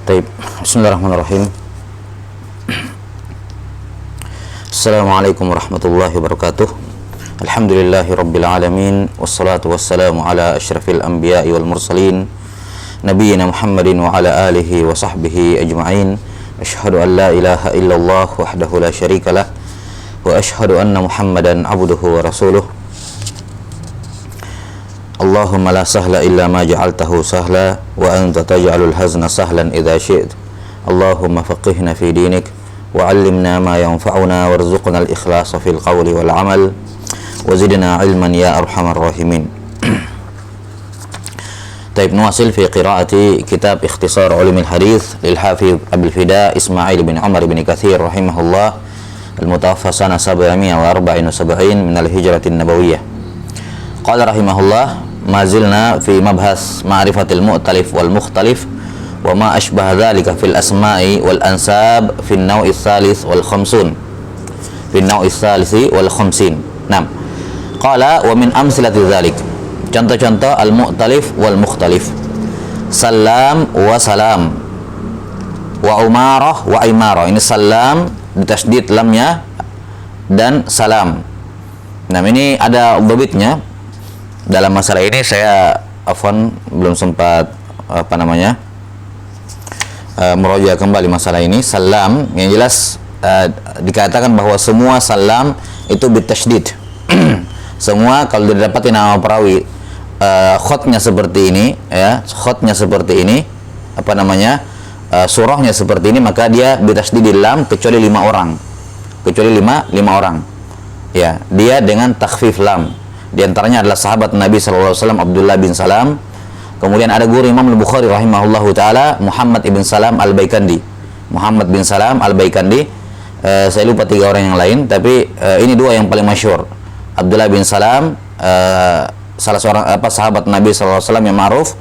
Taib. Bismillahirrahmanirrahim. Assalamualaikum warahmatullahi wabarakatuh. Alhamdulillahi rabbil alamin. Wassalatu wassalamu ala asyrafil anbiya'i wal mursalin Nabiyyina Muhammadin wa ala alihi wa sahbihi ajma'in. Asyhadu an la ilaha illallah wahdahu la syarikalah wa asyhadu anna Muhammadan abduhu wa rasuluh. Allahumma la sahla illa ma ja'altahu sahla wa anta taj'alul hazna sahlan idza syi'ta. Allahumma faqihna fi dinik wa 'allimna ma yanfa'una warzuqna al-ikhlasa fil qawli wal 'amal wa zidna 'ilman ya arhamar rahimin. Taib, nuwasil fi qiraati kitab Ikhtisar Ulumil Hadits lil Hafidz Abul Fida Ismail bin Umar bin Katsir rahimahullah al-mutawaffa sana 774 min al-hijratin nabawiyyah. Qala rahimahullah, mazilna fi mabhas ma'rifatil mu'talif wal mukhtalif wa ma ashbaha dhalika fil asma'i wal ansab fi an-naw'i ats-tsalits wal khamsun fi an-naw'i ats-tsalits wal khamsin. Naam. Qala wa min amsilati dzalik, contoh-contoh al-mu'talif wal mukhtalif: salam wa salam, wa umarah wa imarah. Ini salam ditasydid lamnya dan salam. Nah, ini ada babitnya. Dalam masalah ini saya belum sempat meroja kembali masalah ini. Salam yang jelas dikatakan bahwa semua salam itu bitasydid. Semua kalau didapati nama perawi khotnya seperti ini, ya, khotnya seperti ini, surahnya seperti ini, maka dia bitasydid lam kecuali 5 orang. Kecuali 5 orang. Ya, dia dengan takhfif lam. Di antaranya adalah sahabat Nabi SAW Abdullah bin Salam. Kemudian ada guru Imam Al-Bukhari rahimahullahu taala Muhammad ibn Salam Al-Baikandi. Muhammad bin Salam Al-Baikandi. Saya lupa 3 orang yang lain, tapi ini 2 yang paling masyhur. Abdullah bin Salam, salah seorang sahabat Nabi SAW yang ma'ruf,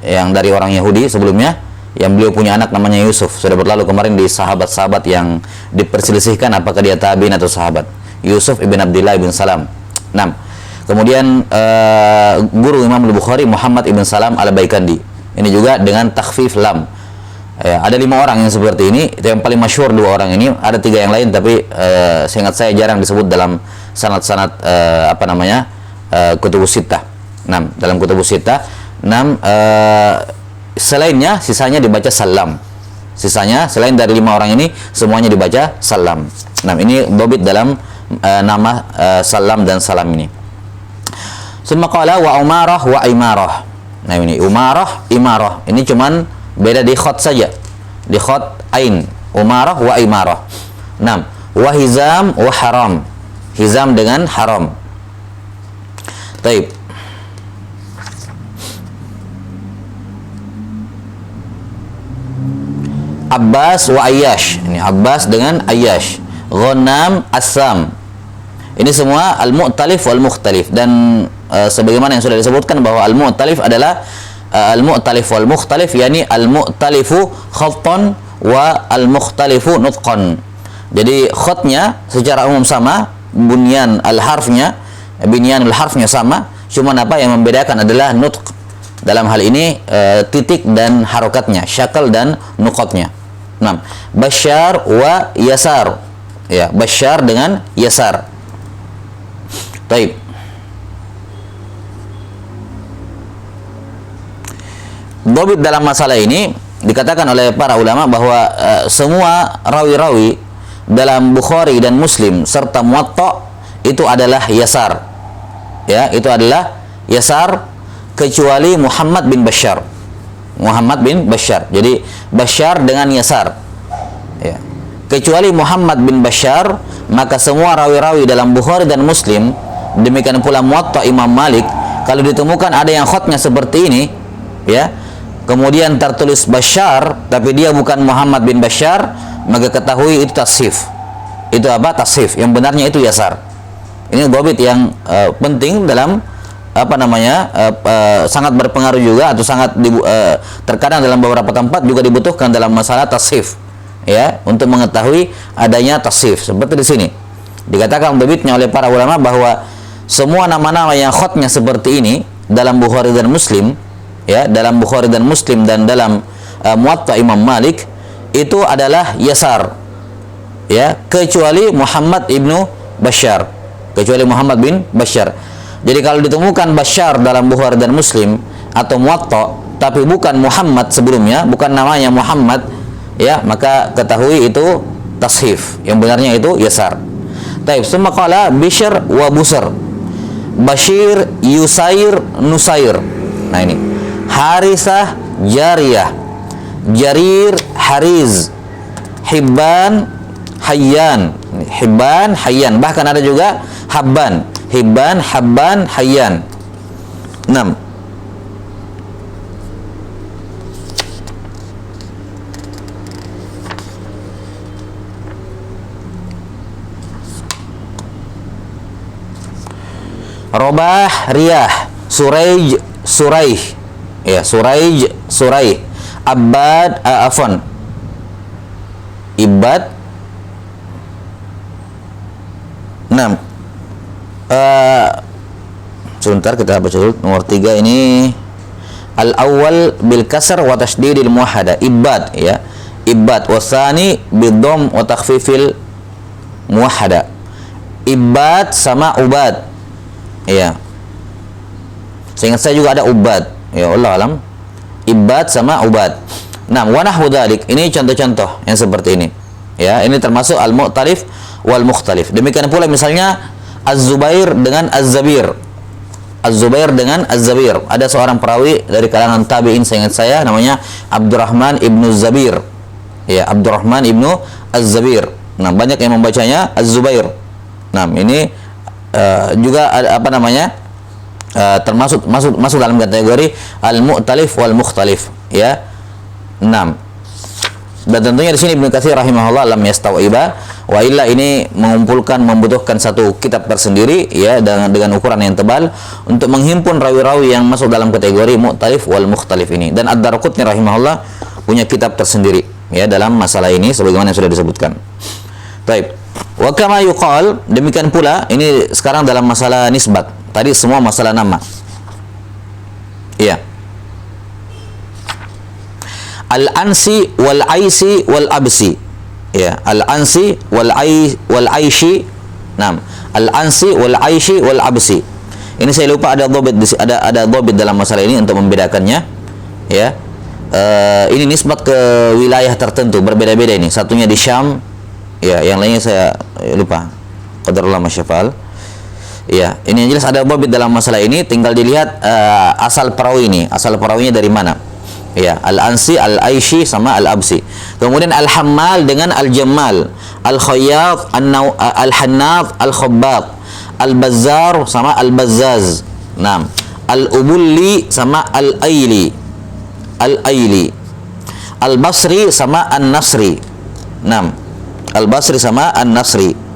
yang dari orang Yahudi sebelumnya, yang beliau punya anak namanya Yusuf. Sudah berlalu kemarin di sahabat-sahabat yang diperselisihkan apakah dia tabi'in atau sahabat. Yusuf ibn Abdullah bin Salam. 6. Kemudian guru Imam Al-Bukhari Muhammad ibn Salam Al-Baikandi. Ini juga dengan takhfif lam. Ada 5 orang yang seperti ini. Itu yang paling masyhur 2 orang ini. Ada 3 yang lain, tapi seingat saya jarang disebut dalam sanad-sanad kutubus sittah. 6. Dalam kutubus sittah 6. Selainnya, sisanya dibaca salam. Sisanya selain dari 5 orang ini semuanya dibaca salam. 6. Ini dobit dalam nama salam dan salam ini. Summa qala wa umarah wa imarah. Nah, ini umarah, imarah. Ini cuman beda di khot saja. Di khot ain. Umarah wa imarah. 6. Wa hizam wa haram. Hizam dengan haram. Taib. Abbas wa Ayyash. Ini Abbas dengan Ayyash. Ghanam, Assam. Ini semua al-mu'talif wal mukhtalif. Dan sebagaimana yang sudah disebutkan bahwa al-mu'talif adalah al-mu'talif wal mukhtalif, yakni al-mu'talifu khattan wa al-mukhtalifu nutqan. Jadi khatnya secara umum sama, bunyan al-harfnya sama, cuma apa yang membedakan adalah nutq. Dalam hal ini titik dan harokatnya, syakal dan nuqatnya. 6. Bashar wa yasar. Ya, Bashar dengan yasar. Taib. Dobit dalam masalah ini dikatakan oleh para ulama bahwa semua rawi-rawi dalam Bukhari dan Muslim serta Muwatta itu adalah yasar. Ya, itu adalah yasar kecuali Muhammad bin Bashar. Muhammad bin Bashar. Jadi Bashar dengan yasar. Ya. Kecuali Muhammad bin Bashar, maka semua rawi-rawi dalam Bukhari dan Muslim, demikian pula Muwatta Imam Malik, kalau ditemukan ada yang khotnya seperti ini, ya, kemudian tertulis Bashar tapi dia bukan Muhammad bin Bashar, maka ketahui itu tasif. Itu apa? Tasif. Yang benarnya itu yasar. Ini dobit yang penting dalam sangat berpengaruh juga, atau sangat terkadang dalam beberapa tempat juga dibutuhkan dalam masalah tasif, ya, untuk mengetahui adanya tasif. Seperti di sini dikatakan dobitnya oleh para ulama bahwa semua nama-nama yang khotnya seperti ini dalam Bukhari dan Muslim, ya, dalam Bukhari dan Muslim dan dalam Muwatta Imam Malik itu adalah Yasar, ya, kecuali Muhammad ibnu Bashar, kecuali Muhammad bin Bashar. Jadi kalau ditemukan Bashar dalam Bukhari dan Muslim atau Muwatta tapi bukan Muhammad sebelumnya, bukan namanya Muhammad, ya, maka ketahui itu tashif, yang benarnya itu Yasar. Taib, summa qala Bishr wa Busr, Bashir, Yusair, Nusair. Nah ini Harisah, Jariyah, Jarir, Hariz, Hibban, Hayyan. Hibban, Hayyan. Bahkan ada juga Habban. Hibban, Habban, Hayyan. 6. Robah, Riyah, Suraij, Suraih, ya, Suraij, Suraih, Abbad, Afwan, Ibad. 6. Sebentar kita baca dulu nomor 3 ini. Al-awwal bil kasr wa tasydidil muwahhada, Ibad, ya. Ibad, wasani bidham wa takhfifil muwahhada. Ibad sama Ubad. Ya. Seingat saya juga ada Ubad. Ya Allah alam. Ibad sama Ubad. Nah, wa nahwu dzalik. Ini contoh-contoh yang seperti ini. Ya, ini termasuk al-mu'talif wal mukhtalif. Demikian pula misalnya Az-Zubair dengan Az-Zabir. Az-Zubair dengan Az-Zabir. Ada seorang perawi dari kalangan tabi'in seingat saya namanya Abdurrahman ibnu Zabir. Ya, Abdurrahman ibnu Az-Zabir. Nah, banyak yang membacanya Az-Zubair. Nah, ini juga apa namanya? Masuk dalam kategori al-mu'talif wal mukhtalif, ya. 6. Dan tentunya di sini Ibnu Katsir rahimahullah lam yastawiba, wa illa ini membutuhkan satu kitab tersendiri, ya, dengan ukuran yang tebal untuk menghimpun rawi-rawi yang masuk dalam kategori mu'talif wal mukhtalif ini. Dan Ad-Darqutni rahimahullah punya kitab tersendiri, ya, dalam masalah ini sebagaimana yang sudah disebutkan. Baik. Wa kama yuqal, demikian pula ini sekarang dalam masalah nisbat. Tadi semua masalah nama. Iya. Al-ansi wal aisi wal absi. Ya, al-ansi wal aishi. Naam. Al-ansi wal aishi wal absi. Ini saya lupa ada dhabit dalam masalah ini untuk membedakannya. Ya. Ini nisbat ke wilayah tertentu, berbeda-beda ini. Satunya di Syam, ya, yang lainnya saya lupa. Qadarullah masyafal. Ya, ini yang jelas ada dhabit dalam masalah ini, tinggal dilihat asal perawi ini, asal perawinya dari mana. Ya, al-ansi, al-aishi sama al-absi. Kemudian al-hammal dengan al-jammal, al-khayyat, al-hannaf, al-khabbab, al-bazzar sama al-bazzaz. Naam. Al-ubulli sama al-aili. Al-aili. Al-basri sama an-nasri. Naam. Al-basri sama an-nasri.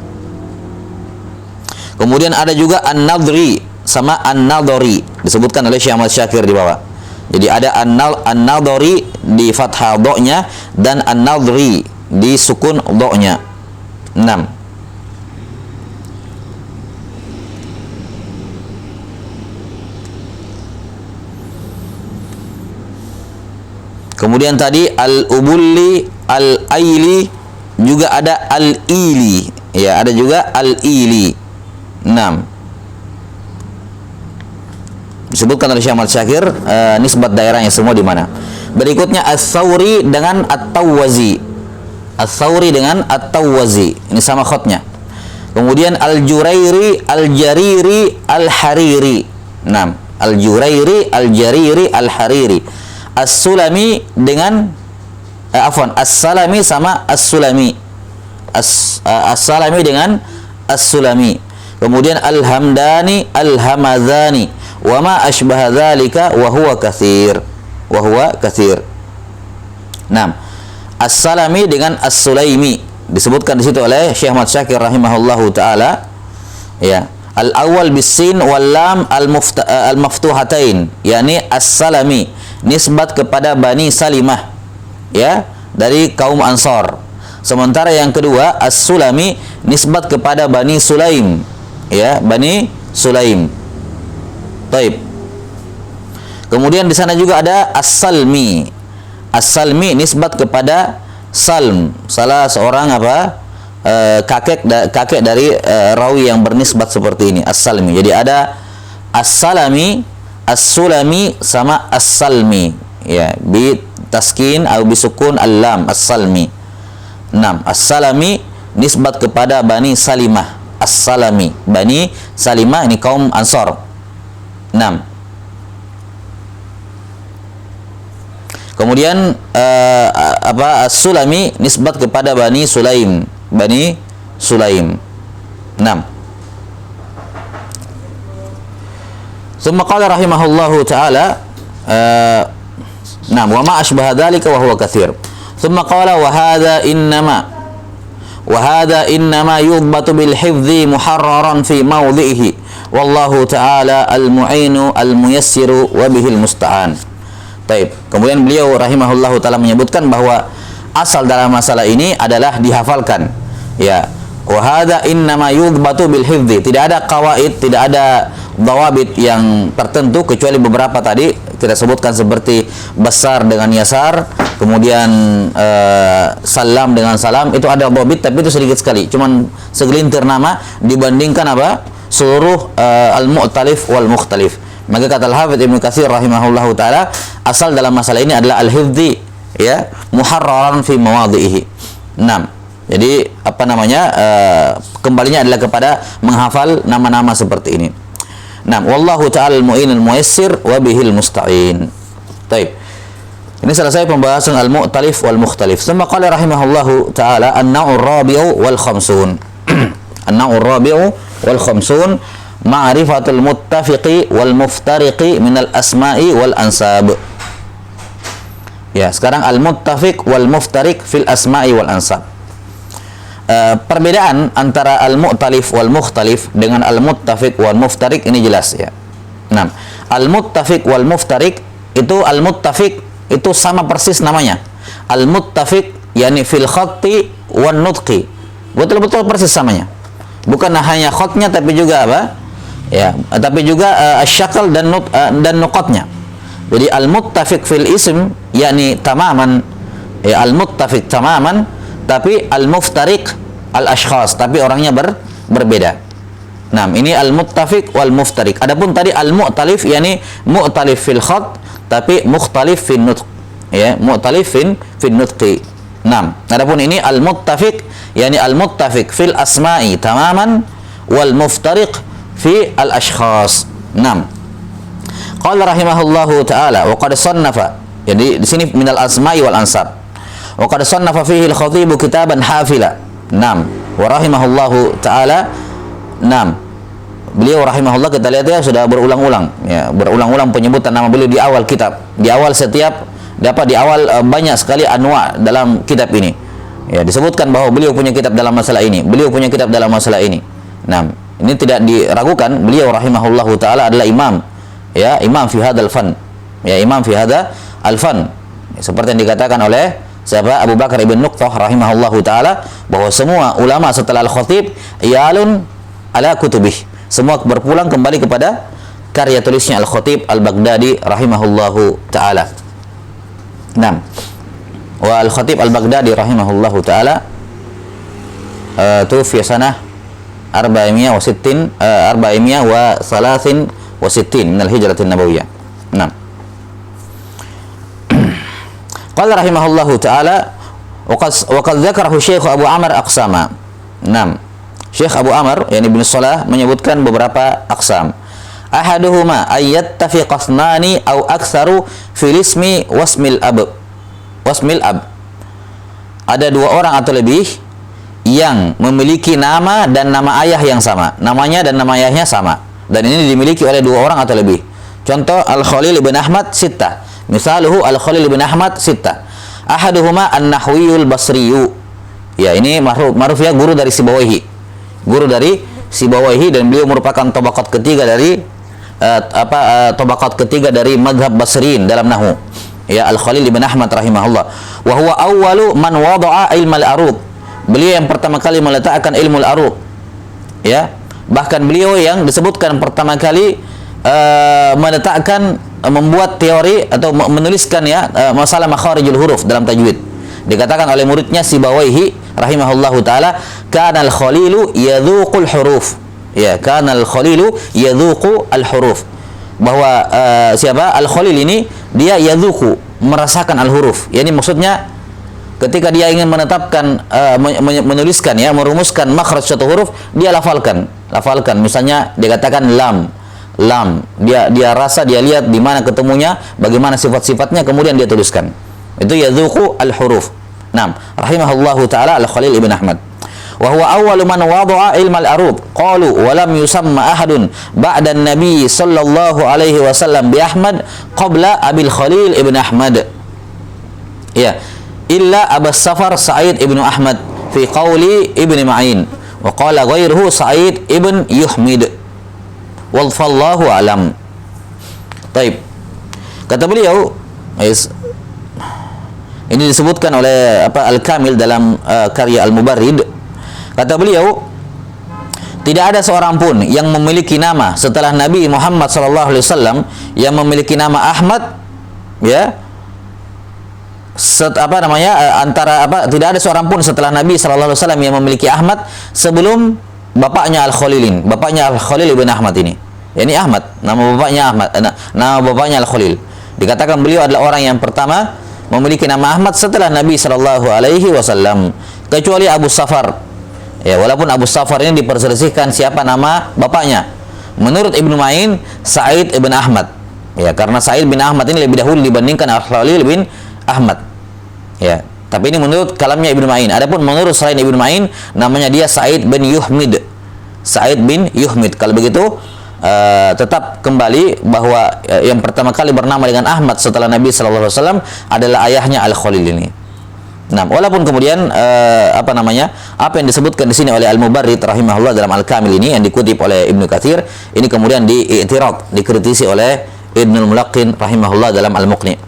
Kemudian ada juga an-nadri sama an-nadhari, disebutkan oleh Syekh Ahmad Syakir di bawah. Jadi ada an-nadhari di fathah dha-nya dan an-nadhri di sukun dha-nya. 6. Kemudian tadi al-ubulli, al-aili, juga ada al-ili. Ya, ada juga al-ili. 6. Disebutkan oleh Syekh Ahmad Syakir nisbat daerahnya semua di mana. Berikutnya As-Sauri dengan At-Tawwazi. As-Sauri dengan At-Tawwazi. Ini sama khotnya. Kemudian Al-Jurairi, Al-Jariri, Al-Hariri. 6. Al-Jurairi, Al-Jariri, Al-Hariri. As-Sulami dengan As-Salami sama As-Sulami. As-Salami dengan As-Sulami. Kemudian Al-Hamdani, Al-Hamadani. Wa ma asbaha dzalika wa huwa katsir. Wa huwa katsir. 6. As-Salami dengan As-Sulaimi. Disebutkan di situ oleh Syekh Ahmad Syakir rahimahullahu taala. Ya. Al-awwal bis-sin wal lam al-maftuhatain, yakni As-Salami, nisbat kepada Bani Salimah, ya, dari kaum Ansar. Sementara yang kedua As-Sulami nisbat kepada Bani Sulaim, ya, Bani Sulaim. Baik. Kemudian di sana juga ada As-Salmi. As-Salmi nisbat kepada Salm, salah seorang kakek dari rawi yang bernisbat seperti ini, As-Salmi. Jadi ada As-Salami, As-Sulami sama As-Salmi, ya, bi taskin atau bisukun al-lam, As-Salmi. 6. As-Salami nisbat kepada Bani Salimah. As-Salami, Bani Salimah ini kaum Ansor. 6. Kemudian As-Sulami nisbat kepada Bani Sulaim. Bani Sulaim. 6. Tsumma qala rahimahullahu taala wa ma asbaha dzalika wa huwa katsir. Tsumma qala wa hadha innama yudbatu bil hifdzi muharraran fi mawdhihi wallahu taala al-mu'inu al-muyassiru wa bihil musta'an. Taib. Kemudian beliau rahimahullahu taala menyebutkan bahwa asal dalam masalah ini adalah dihafalkan. Ya. Wa hadza innama yudbatu bil hifdzi. Tidak ada qawaid, tidak ada dawabit yang tertentu kecuali beberapa tadi kita sebutkan seperti besar dengan yasar, kemudian salam dengan salam, itu ada dawabit tapi itu sedikit sekali, cuman segelintir nama dibandingkan seluruh al-mu'talif wal mukhtalif. Maka kata Al-Hafidz Ibnu Katsir rahimahullahu taala, asal dalam masalah ini adalah al-hifdzi, ya, muharraran fi mawadhihi. 6. Jadi kembalinya adalah kepada menghafal nama-nama seperti ini. Wallahu ta'ala al-mu'inul muyassir wa bihil musta'in. Baik. Ini selesai pembahasan al-mu'talif wal mukhtalif. Tsumma qala rahimahullahu ta'ala an-naw'ur rabi'u wal khamsun. An-naw'ur rabi'u wal khamsun ma'rifatul muttafiqi wal muftariqi minal asma'i wal ansab. Ya, sekarang al-muttafiq wal muftariq fil asma'i wal ansab. Perbedaan antara al-mu'talif wal mukhtalif dengan al-muttafiq wal muftariq ini jelas, ya. 6. Al-muttafiq wal muftariq al-muttafiq itu sama persis namanya. Al-muttafiq yakni fil khatti wan nutqi. Betul-betul persis samanya. Bukan hanya khatnya tapi juga Ya, tapi juga asyakal dan nuqatnya. Jadi al-muttafiq fil ism yakni tamaman, ya, al-muttafiq tamaman, tapi al-muftariq al-ashkhas, tapi orangnya berbeda. Nah, ini al-muttafiq wal muftariq. Adapun tadi al-mu'talif yakni mu'talif fil khat tapi mukhtalif fil nutq, ya, mu'talif fil nutqi. Nah, adapun ini al-muttafiq yakni al-muttafiq fil asma'i tamaman wal muftariq fi al-ashkhas. Nah, qala rahimahullahu taala wa qad sannafa, jadi di sini minal asma'i wal ansab. Wa qad sannafa fihi al-khatib kitaban hafila. Wa rahimahullahu taala. Beliau rahimahullah, kita lihat ya, sudah berulang-ulang, ya, berulang-ulang penyebutan nama beliau di awal kitab. Di awal banyak sekali anwa dalam kitab ini. Ya, disebutkan bahwa beliau punya kitab dalam masalah ini. Beliau punya kitab dalam masalah ini. Ini tidak diragukan, beliau rahimahullahu taala adalah imam. Ya, imam fi hadzal fan. Ya, imam fi hadzal fan. Seperti yang dikatakan oleh siapa? Abu Bakar ibn Nuqtah rahimahullahu taala, bahwa semua ulama setelah al-khatib iyalun ala kutubih, semua berpulang kembali kepada karya tulisnya al-khatib al-Baghdadi rahimahullahu taala. Wa al-khatib al-Baghdadi rahimahullahu taala tufiya sanah 463 min al-hijratin nabawiyah. Qala rahimahullahu ta'ala wa qad dzakarahu Syekh Abu Amr aqsama. Syekh Abu Amr yakni Ibnu Shalah menyebutkan beberapa aqsam. Ahaduhuma ayyattafiqa ithnani aw aktsaru fil ismi wasmil ab. Ada dua orang atau lebih yang memiliki nama dan nama ayah yang sama. Namanya dan nama ayahnya sama. Dan ini dimiliki oleh dua orang atau lebih. Contoh Al-Khalil bin Ahmad sittah. Misaluhu Al-Khalil bin Ahmad sittah. Ahaduhuma An-Nahwiyul Basriyu. Ya, ini ma'ruf ya, guru dari Sibawayhi. Guru dari Sibawayhi, dan beliau merupakan tabaqat ketiga dari tabaqat ketiga dari mazhab Basriin dalam nahwu. Ya, Al-Khalil bin Ahmad rahimahullah. Wa huwa awwalu man wada'a ilmal arud. Beliau yang pertama kali meletakkan ilmu al-arud. Ya, bahkan beliau yang disebutkan pertama kali meletakkan membuat teori atau menuliskan ya masalah makharijul huruf dalam tajwid. Dikatakan oleh muridnya Sibawaihi rahimahullahu taala, kana al-khalilu yadhuqul huruf. Ya, kana al-khalilu yadhuqu al-huruf. Bahwa siapa? Al-khalil ini dia yadhuqu, merasakan al-huruf. Yani maksudnya ketika dia ingin menetapkan menuliskan ya, merumuskan makhraj suatu huruf, dia lafalkan. Misalnya dikatakan lam. Dia rasa, dia lihat di mana ketemunya, bagaimana sifat-sifatnya, kemudian dia tuliskan. Itu yadhuqu al-huruf. Naam, rahimahullahu taala Al-Khalil Ibn Ahmad. Wa huwa awwalu man wada'a ilm al-arub. Qalu wa lam yusamma ahadun ba'da an-nabi sallallahu alaihi wasallam bi Ahmad qabla Abil Khalil Ibn Ahmad. Ya, illa Abu Safar Sa'id Ibn Ahmad fi qawli Ibn Ma'in wa qala ghairuhu Sa'id Ibn Yuhmid. Wallahu alam. Taib. Kata beliau, ini disebutkan oleh Al-Kamil dalam karya Al-Mubarrid. Kata beliau, tidak ada seorang pun yang memiliki nama setelah Nabi Muhammad SAW yang memiliki nama Ahmad, ya. Tidak ada seorang pun setelah Nabi SAW yang memiliki Ahmad sebelum bapaknya Al-Khalilin, bapaknya Al-Khalil Ibn Ahmad ini. Yani Ahmad, nama bapaknya Ahmad, nama bapaknya Al-Khalil. Dikatakan beliau adalah orang yang pertama memiliki nama Ahmad setelah Nabi SAW, kecuali Abu Safar. Ya, walaupun Abu Safar ini diperselisihkan siapa nama bapaknya. Menurut Ibnu Ma'in, Sa'id Ibn Ahmad. Ya, karena Sa'id bin Ahmad ini lebih dahulu dibandingkan Al-Khalil bin Ahmad. Ya, tapi ini menurut kalamnya Ibnu Ma'in. Adapun menurut selain Ibnu Ma'in, namanya dia Sa'id bin Yuhmid. Sa'id bin Yuhmid. Kalau begitu, tetap kembali bahwa yang pertama kali bernama dengan Ahmad setelah Nabi SAW adalah ayahnya Al-Khalil ini. Nah, walaupun kemudian apa yang disebutkan di sini oleh Al-Mubarrid rahimahullah dalam Al-Kamil ini yang dikutip oleh Ibnu Katsir, ini kemudian diiktirad, dikritisi oleh Ibnul Mulaqqin rahimahullah dalam Al-Muqni.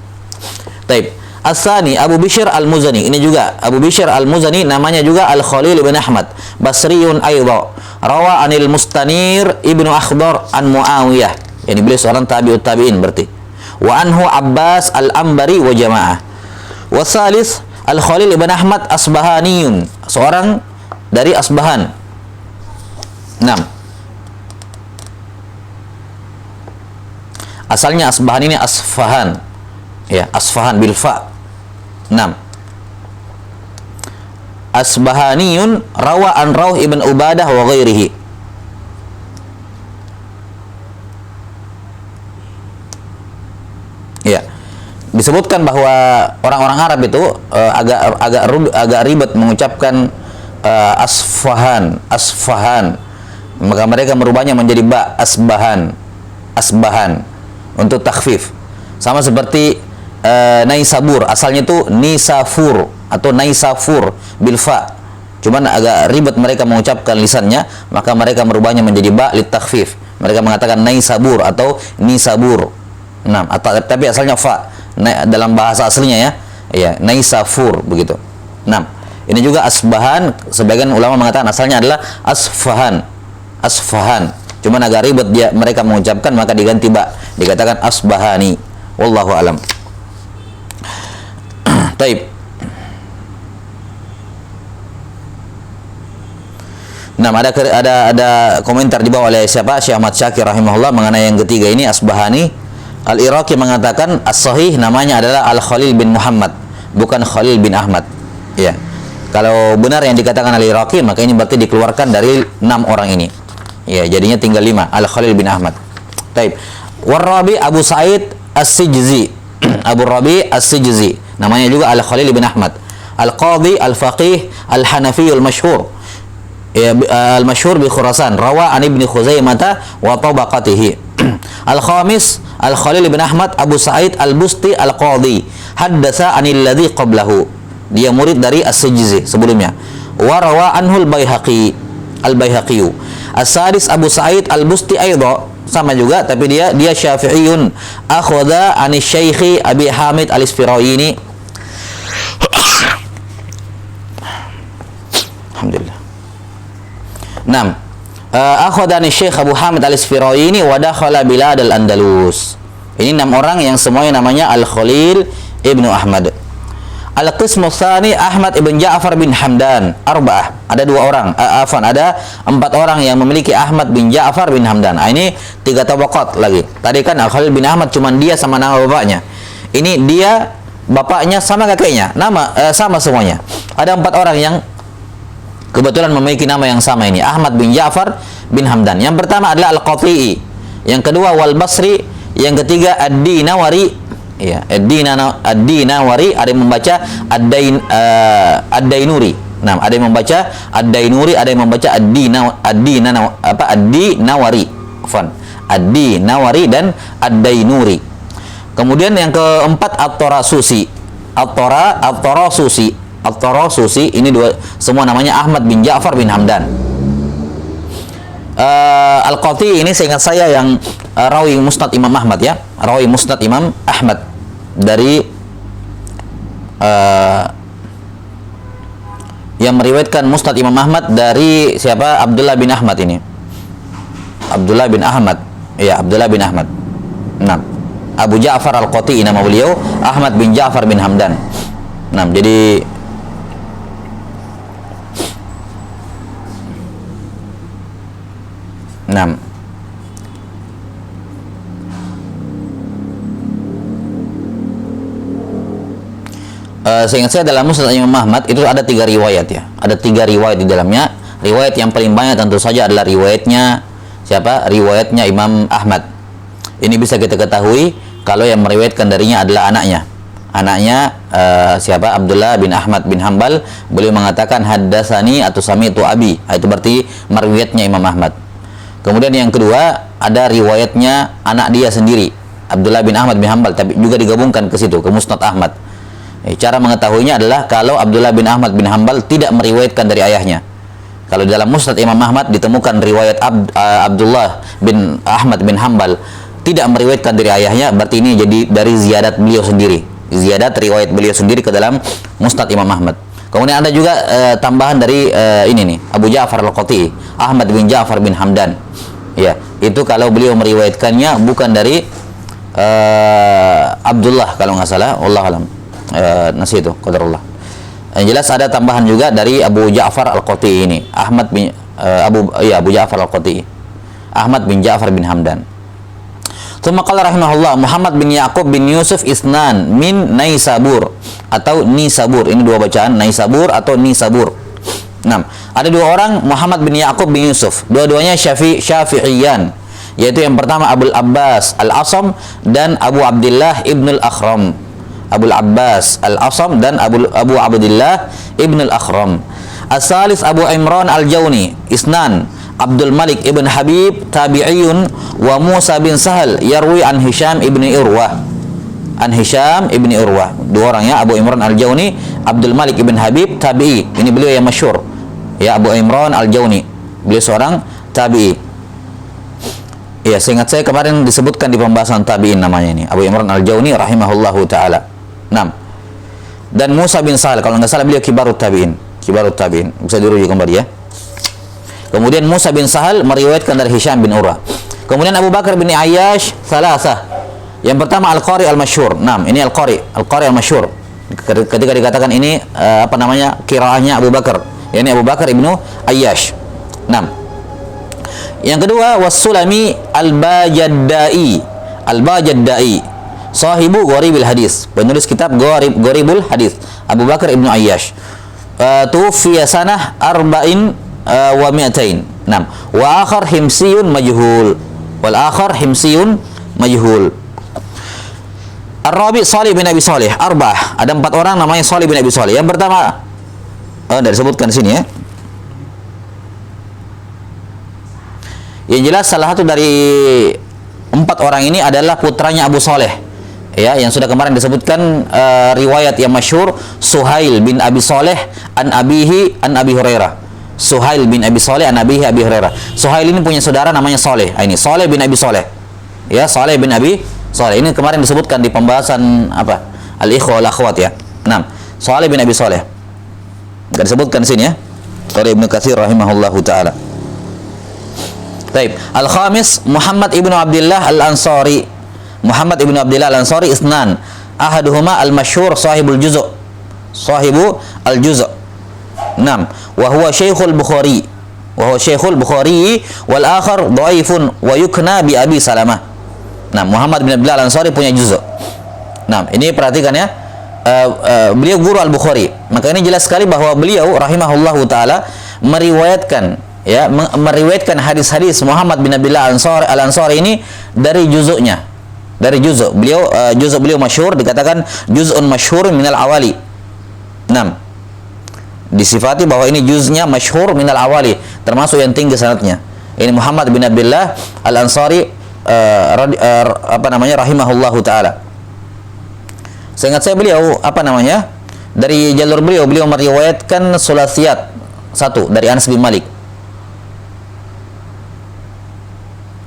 Taib. As-Sani Abu Bishr Al-Muzani, ini juga Abu Bishr Al-Muzani, namanya juga Al-Khalil bin Ahmad, Basriyun aidha. Rawa anil Mustanir Ibnu Akhdar an Muawiyah. Ini beliau seorang tabi'ut tabi'in berarti. Wa anhu Abbas Al-Ambari wa jamaah. Wa salis Al-Khalil Ibn Ahmad Asbahaniyun, seorang dari Asbahan. 6. Asalnya Asbahan ini Asfahan. Ya, Asfahan bil fa. 6. Asbahaniyun rawa an Rauh ibn Ubadah wa ghairihi. Ya, disebutkan bahwa orang-orang Arab itu agak ribet mengucapkan Asfahan, maka mereka merubahnya menjadi ba, Asbahan untuk takhfif. Sama seperti Naisabur, asalnya itu Nisafur atau Naisafur bil fa. Cuman agak ribet mereka mengucapkan lisannya, maka mereka merubahnya menjadi ba lit takhfif. Mereka mengatakan Naisabur atau Nisabur. Nah, tapi asalnya fa dalam bahasa aslinya ya. Ya, Naisafur begitu. Nah, ini juga Asbahan, sebagian ulama mengatakan asalnya adalah Asfahan. Cuman agak ribet mereka mengucapkan, maka diganti ba, dikatakan Asbahani. Wallahu alam. Taib. Nah, ada komentar di bawah oleh siapa? Syekh Ahmad Syakir rahimahullah mengenai yang ketiga ini Asbahani. Al-Iraqi mengatakan as-sahih namanya adalah Al-Khalil bin Muhammad, bukan Khalil bin Ahmad. Ya. Kalau benar yang dikatakan Al-Iraqi, maka ini berarti dikeluarkan dari 6 orang ini. Ya, jadinya tinggal 5, Al-Khalil bin Ahmad. Taib. War-Rabi Abu Sa'id As-Sijzi. Abu Rabi As-Sijzi. Namanya juga Al-Khalil bin Ahmad. Al-Qadhi Al-Faqih Al-Hanafi Al-Mashhur. Al-Mashhur bi Khurasan. Rawa an Ibnu Khuzaimah wa tabaqatihi. Al-Khamis Al-Khalil bin Ahmad Abu Sa'id Al-Busti Al-Qadhi. Haddatsa anil ladzi qablahu. Dia murid dari As-Sijzi sebelumnya. Wa rawa anhu Al-Baihaqi. As-Sadis Abu Sa'id Al-Busti aidha, sama juga tapi dia Syafi'iyun. Akhadha an Syekh Abi Hamid Al-Isfirayini. Alhamdulillah. 6. Akhadha an Syekh Abu Hamid Al-Isfirayini wa dakhala bilad al-Andalus. Ini 6 orang yang semuanya namanya Al-Khalil ibnu Ahmad. Al-Qismu Tsani Ahmad ibn Ja'far bin Hamdan, arba'ah. Ada 2 orang, ada 4 orang yang memiliki Ahmad bin Ja'far bin Hamdan. Ini 3 tabaqat lagi. Tadi kan Al-Khalil bin Ahmad cuma dia sama nama bapaknya. Ini dia, bapaknya sama kakeknya, nama sama semuanya. Ada 4 orang yang kebetulan memiliki nama yang sama ini, Ahmad bin Ja'far bin Hamdan. Yang pertama adalah Al-Qati'i, yang kedua Wal Basri, yang ketiga Ad-Dinawari. Ya, Ad-Dinawari, ada yang membaca Ad-Dainuri. Nah, ada yang membaca Ad-Dainuri, ada yang membaca Ad-Dinawari. Ad-Dinawari dan Ad-Dainuri. Kemudian yang keempat At-Tarasusi. At-Tarasusi ini semua namanya Ahmad bin Ja'far bin Hamdan. Al-Qati ini seingat saya yang rawi Musnad Imam Ahmad ya, rawi Musnad Imam Ahmad dari yang meriwayatkan Musnad Imam Ahmad dari siapa? Abdullah bin Ahmad ini. Abdullah bin Ahmad. Ya, Abdullah bin Ahmad. Nah, Abu Ja'far Al-Qati nama beliau, Ahmad bin Ja'far bin Hamdan. Nah, jadi seingat saya dalam Musnad Imam Ahmad itu ada 3 riwayat ya. Ada 3 riwayat di dalamnya. Riwayat yang paling banyak tentu saja adalah riwayatnya siapa? Riwayatnya Imam Ahmad. Ini bisa kita ketahui kalau yang meriwayatkan darinya adalah anaknya. Anaknya siapa? Abdullah bin Ahmad bin Hambal. Beliau mengatakan haddatsani atau sami'tu abi. Itu berarti meriwayatnya Imam Ahmad. Kemudian yang kedua ada riwayatnya anak dia sendiri, Abdullah bin Ahmad bin Hambal, tapi juga digabungkan ke situ, ke Musnad Ahmad. Cara mengetahuinya adalah kalau Abdullah bin Ahmad bin Hambal tidak meriwayatkan dari ayahnya. Kalau dalam Musnad Imam Ahmad ditemukan riwayat Abdullah bin Ahmad bin Hambal tidak meriwayatkan dari ayahnya, berarti ini jadi dari ziyadat beliau sendiri, ziyadat riwayat beliau sendiri ke dalam Musnad Imam Ahmad. Kemudian ada juga tambahan dari ini nih, Abu Ja'far Al-Qati, Ahmad bin Ja'far bin Hamdan. Ya, itu kalau beliau meriwayatkannya bukan dari Abdullah kalau nggak salah, wallahu alam. Nasi itu qadarullah. Yang jelas ada tambahan juga dari Abu Ja'far Al-Qati ini, Ahmad bin Abu Ja'far Al-Qati, Ahmad bin Ja'far bin Hamdan. Tsumma qala rahimahullah Muhammad bin Yaqub bin Yusuf Isnan min Naisabur atau Nisabur. Ini 2 bacaan, Naisabur atau Nisabur. Ada 2 orang Muhammad bin Yaqub bin Yusuf, dua-duanya Syafi'iyan, yaitu yang pertama Abul Abbas Al-Asam dan Abu Abdullah Ibn Al-Akhram. Abul Abbas Al-Asam dan Abu Abdullah Ibn Al-Akhram. As-salis Abu Imran Al-Jawni Isnan Abdul Malik ibn Habib tabi'iyun wa Musa bin Sahal yarwi an Hisham ibn Urwah. An Hisham ibn Urwah. 2 orang ya, Abu Imran Al-Jawni, Abdul Malik ibn Habib tabi'i. Ini beliau yang masyhur. Ya, Abu Imran Al-Jawni. Beliau seorang tabi'i. Ya, seingat saya kemarin disebutkan di pembahasan tabi'in namanya ini. Abu Imran Al-Jawni rahimahullahu taala. 6. Dan Musa bin Sahal, kalau nggak salah beliau kibarut tabi'in. Kibarut tabi'in. Bisa dirujuk kembali ya. Kemudian Musa bin Sahal meriwayatkan dari Hisham bin Urwah. Kemudian Abu Bakar bin Ayyash salasah. Yang pertama Al-Qari Al-Masyhur. 6. Ini Al-Qari Al-Masyhur. Ketika dikatakan ini qiraahnya Abu Bakar. Yani Abu Bakar ibnu Ayyash. 6. Yang kedua Was-Sulami Al-Bajaddai. Al-Bajaddai, sahibu Gharibil Hadis, penulis kitab Gharibul Hadis, Abu Bakar ibnu Ayyash. Tufiya sanah arba'in wa mi'atain. 6. Wa akhar himsiyun majhul. Wal akhar himsiyun majhul. Ar-Rabi Salih bin Abi Salih. Arba'ah. Ada 4 orang namanya Salih bin Abi Salih. Yang pertama tidak disebutkan di sini ya. Yang jelas salah satu dari 4 orang ini adalah putranya Abu Saleh. Ya, yang sudah kemarin disebutkan riwayat yang masyhur Suhail bin Abi Saleh an abihi an Abi Hurairah. Suhail bin Abi Saleh an abihi Abi Hurairah. Suhail ini punya saudara namanya Saleh. Ini Saleh bin Abi Saleh. Ya, Saleh bin Abi Saleh. Ini kemarin disebutkan di pembahasan Al-Ikhwa wal Akhwat ya. 6. Saleh bin Abi Saleh. Enggak disebutkan di sini ya. Oleh Ibnu Katsir rahimahullahu taala. Baik. Al-Khamis Muhammad ibnu Abdullah Al-Ansari. Muhammad ibn Abdullah al-Ansari isnan. Ahaduhuma al-masyhur sahibul juz'. Sahibu al-juz'. Naam, wa huwa Syekhul Bukhari. Wa huwa Syekhul Bukhari wal akhar dhaifun wa yukna bi Abi Salamah. Nah, Muhammad bin Abdullah al-Ansari punya juz'. Nah, ini perhatikan ya. Beliau guru Al-Bukhari. Maka ini jelas sekali bahwa beliau rahimahullahu taala meriwayatkan meriwayatkan hadis-hadis Muhammad bin Abdullah al-Ansari ini dari juzuknya. Dari juzuk. Beliau juzuk beliau masyhur, dikatakan juz'un masyhur minal awali. 6. Disifati bahwa ini juznya masyhur minal awali, termasuk yang tinggi sanadnya. Ini Muhammad bin Abdullah al-Ansari rahimahullahu taala. Seingat saya beliau dari jalur beliau meriwayatkan sulasiyat 1 dari Anas bin Malik.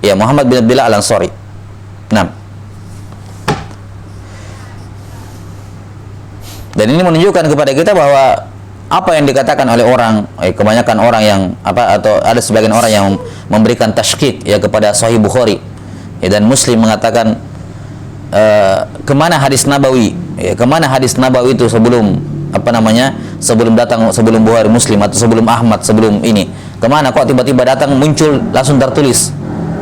Ya, Muhammad bin Abdullah al-Ansari. 6. Dan ini menunjukkan kepada kita bahwa apa yang dikatakan oleh orang, kebanyakan orang yang atau ada sebagian orang yang memberikan tasykik kepada Sahih Bukhari dan Muslim, mengatakan kemana hadis Nabawi? Kemana hadis Nabawi itu sebelum sebelum Bukhari, Muslim, atau sebelum Ahmad, sebelum ini? Kemana kok tiba-tiba datang muncul langsung tertulis?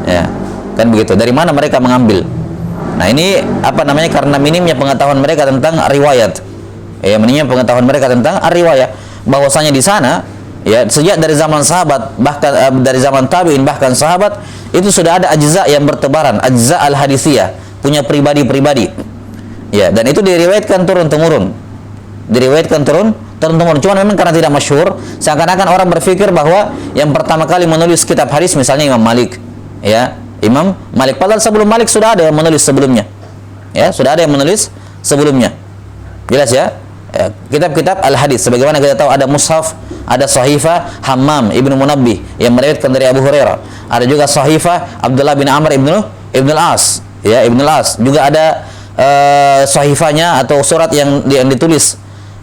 Ya, kan begitu. Dari mana mereka mengambil? Nah, ini karena minimnya pengetahuan mereka tentang riwayat. Minimnya pengetahuan mereka tentang riwayat, bahwasanya di sana sejak dari zaman sahabat, bahkan dari zaman tabi'in, bahkan sahabat, itu sudah ada ajza yang bertebaran, ajza al-hadisiyah, punya pribadi-pribadi. Dan itu diriwayatkan turun-temurun. Cuman memang karena tidak masyhur, seakan-akan orang berpikir bahwa yang pertama kali menulis kitab hadis misalnya Imam Malik. Imam Malik, padahal sebelum Malik sudah ada yang menulis sebelumnya. Sudah ada yang menulis sebelumnya. Jelas ya? Kitab-kitab al-hadis, sebagaimana kita tahu ada mushaf, ada sahifah Hammam ibnu Munabbih yang meriwayatkan dari Abu Hurairah. Ada juga sahifah Abdullah bin Amr ibnu al-As, Ibnu al-As. Juga ada sahifahnya atau surat yang ditulis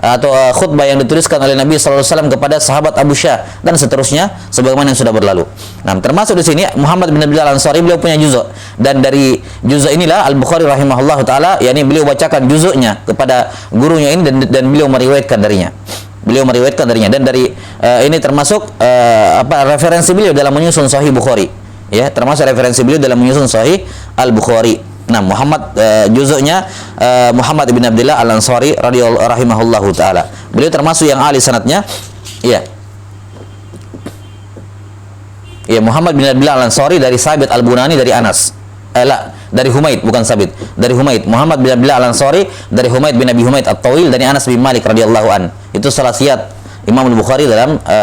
atau khutbah yang dituliskan oleh Nabi sallallahu alaihi wasallam kepada sahabat Abu Syah, dan seterusnya sebagaimana yang sudah berlalu. Nah, termasuk di sini Muhammad bin Abdullah al-Ansari, beliau punya juzuk, dan dari juzuk inilah Al-Bukhari rahimahullah taala beliau bacakan juzuknya kepada gurunya ini, dan beliau meriwayatkan darinya. Dan dari ini termasuk referensi beliau dalam menyusun Sahih Bukhari. Termasuk referensi beliau dalam menyusun Sahih Al-Bukhari. Nah, juzuknya Muhammad bin Abdullah al-Ansari rahimahullahu taala. Beliau termasuk yang ahli sanadnya. Muhammad bin Abdullah al-Ansari dari Sabit al-Bunani dari Anas. Dari Humaid, bukan Sabit. Dari Humaid. Muhammad bin Abdullah al-Ansari dari Humaid bin Abi Humaid at-Tawil dari Anas bin Malik radhiyallahu an. Itu salasiyat Imam Al-Bukhari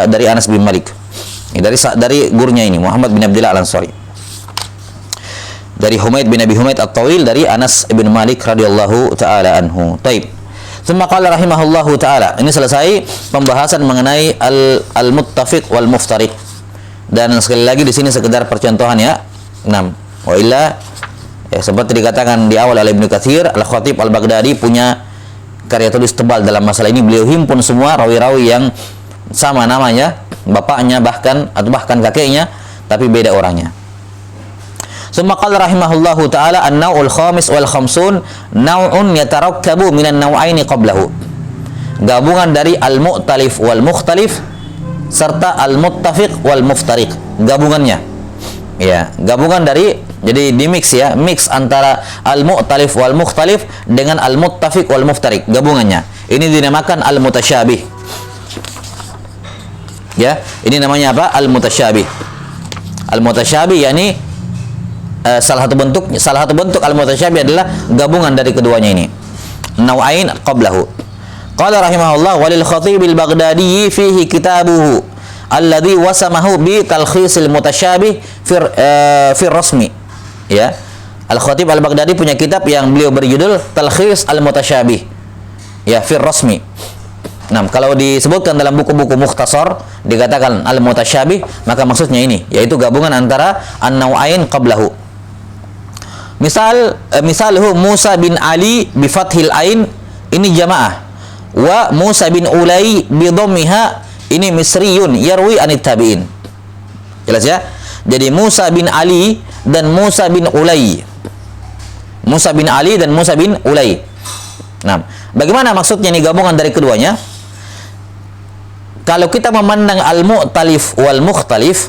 dari Anas bin Malik. Dari gurunya ini Muhammad bin Abdullah al-Ansari. Dari Humaid bin Abi Humaid at-Tawil dari Anas bin Malik radhiyallahu taala anhu. Taib. Tsumma qala rahimahullahu taala. Ini selesai pembahasan mengenai al-muttafiq wal muftariq. Dan sekali lagi di sini sekedar percontohan ya. 6. Wa illa seperti dikatakan di awal oleh Ibnu Katsir, Al-Khatib Al-Baghdadi punya karya tulis tebal dalam masalah ini. Beliau himpun semua rawi-rawi yang sama namanya, bapaknya bahkan kakeknya, tapi beda orangnya. Summa qala rahimahullahu taala an-naw'ul khamis wal khamsun naw'un yatarakkabu minan naw'aini qablahu. Gabungan dari al-mu'talif wal mukhtalif serta al-muttafiq wal muftariq. Gabungannya. Gabungan dari, jadi di mix mix antara al-mu'talif wal mukhtalif dengan al-muttafiq wal muftariq, gabungannya. Ini dinamakan al-mutasyabih. Ini namanya apa? Al-mutasyabih. Al-mutasyabih salah satu bentuk al-mutasyabih adalah gabungan dari keduanya ini. Naw'ain qablahu. Qala rahimahullah walil Khatib al-Baghdadi fihi kitabuhu alladhi wasamahu bi talkhisil mutasyabih fi rasmi. Al-Khatib al-Baghdadi punya kitab yang beliau berjudul Talkhis al-Mutasyabih fi rasmi. Nah, kalau disebutkan dalam buku-buku mukhtasar dikatakan al-mutasyabih, maka maksudnya ini, yaitu gabungan antara an-naw'ain qablahu. Misalhu Musa bin Ali bi fathil ain, ini jamaah. Wa Musa bin Ulay bi dhammiha, ini misriyun yarwi anit tabi'in. Jelas ya? Jadi Musa bin Ali dan Musa bin Ulay. Musa bin Ali dan Musa bin Ulay. Nah, bagaimana maksudnya ini gabungan dari keduanya? Kalau kita memandang al-mu'talif wal mukhtalif,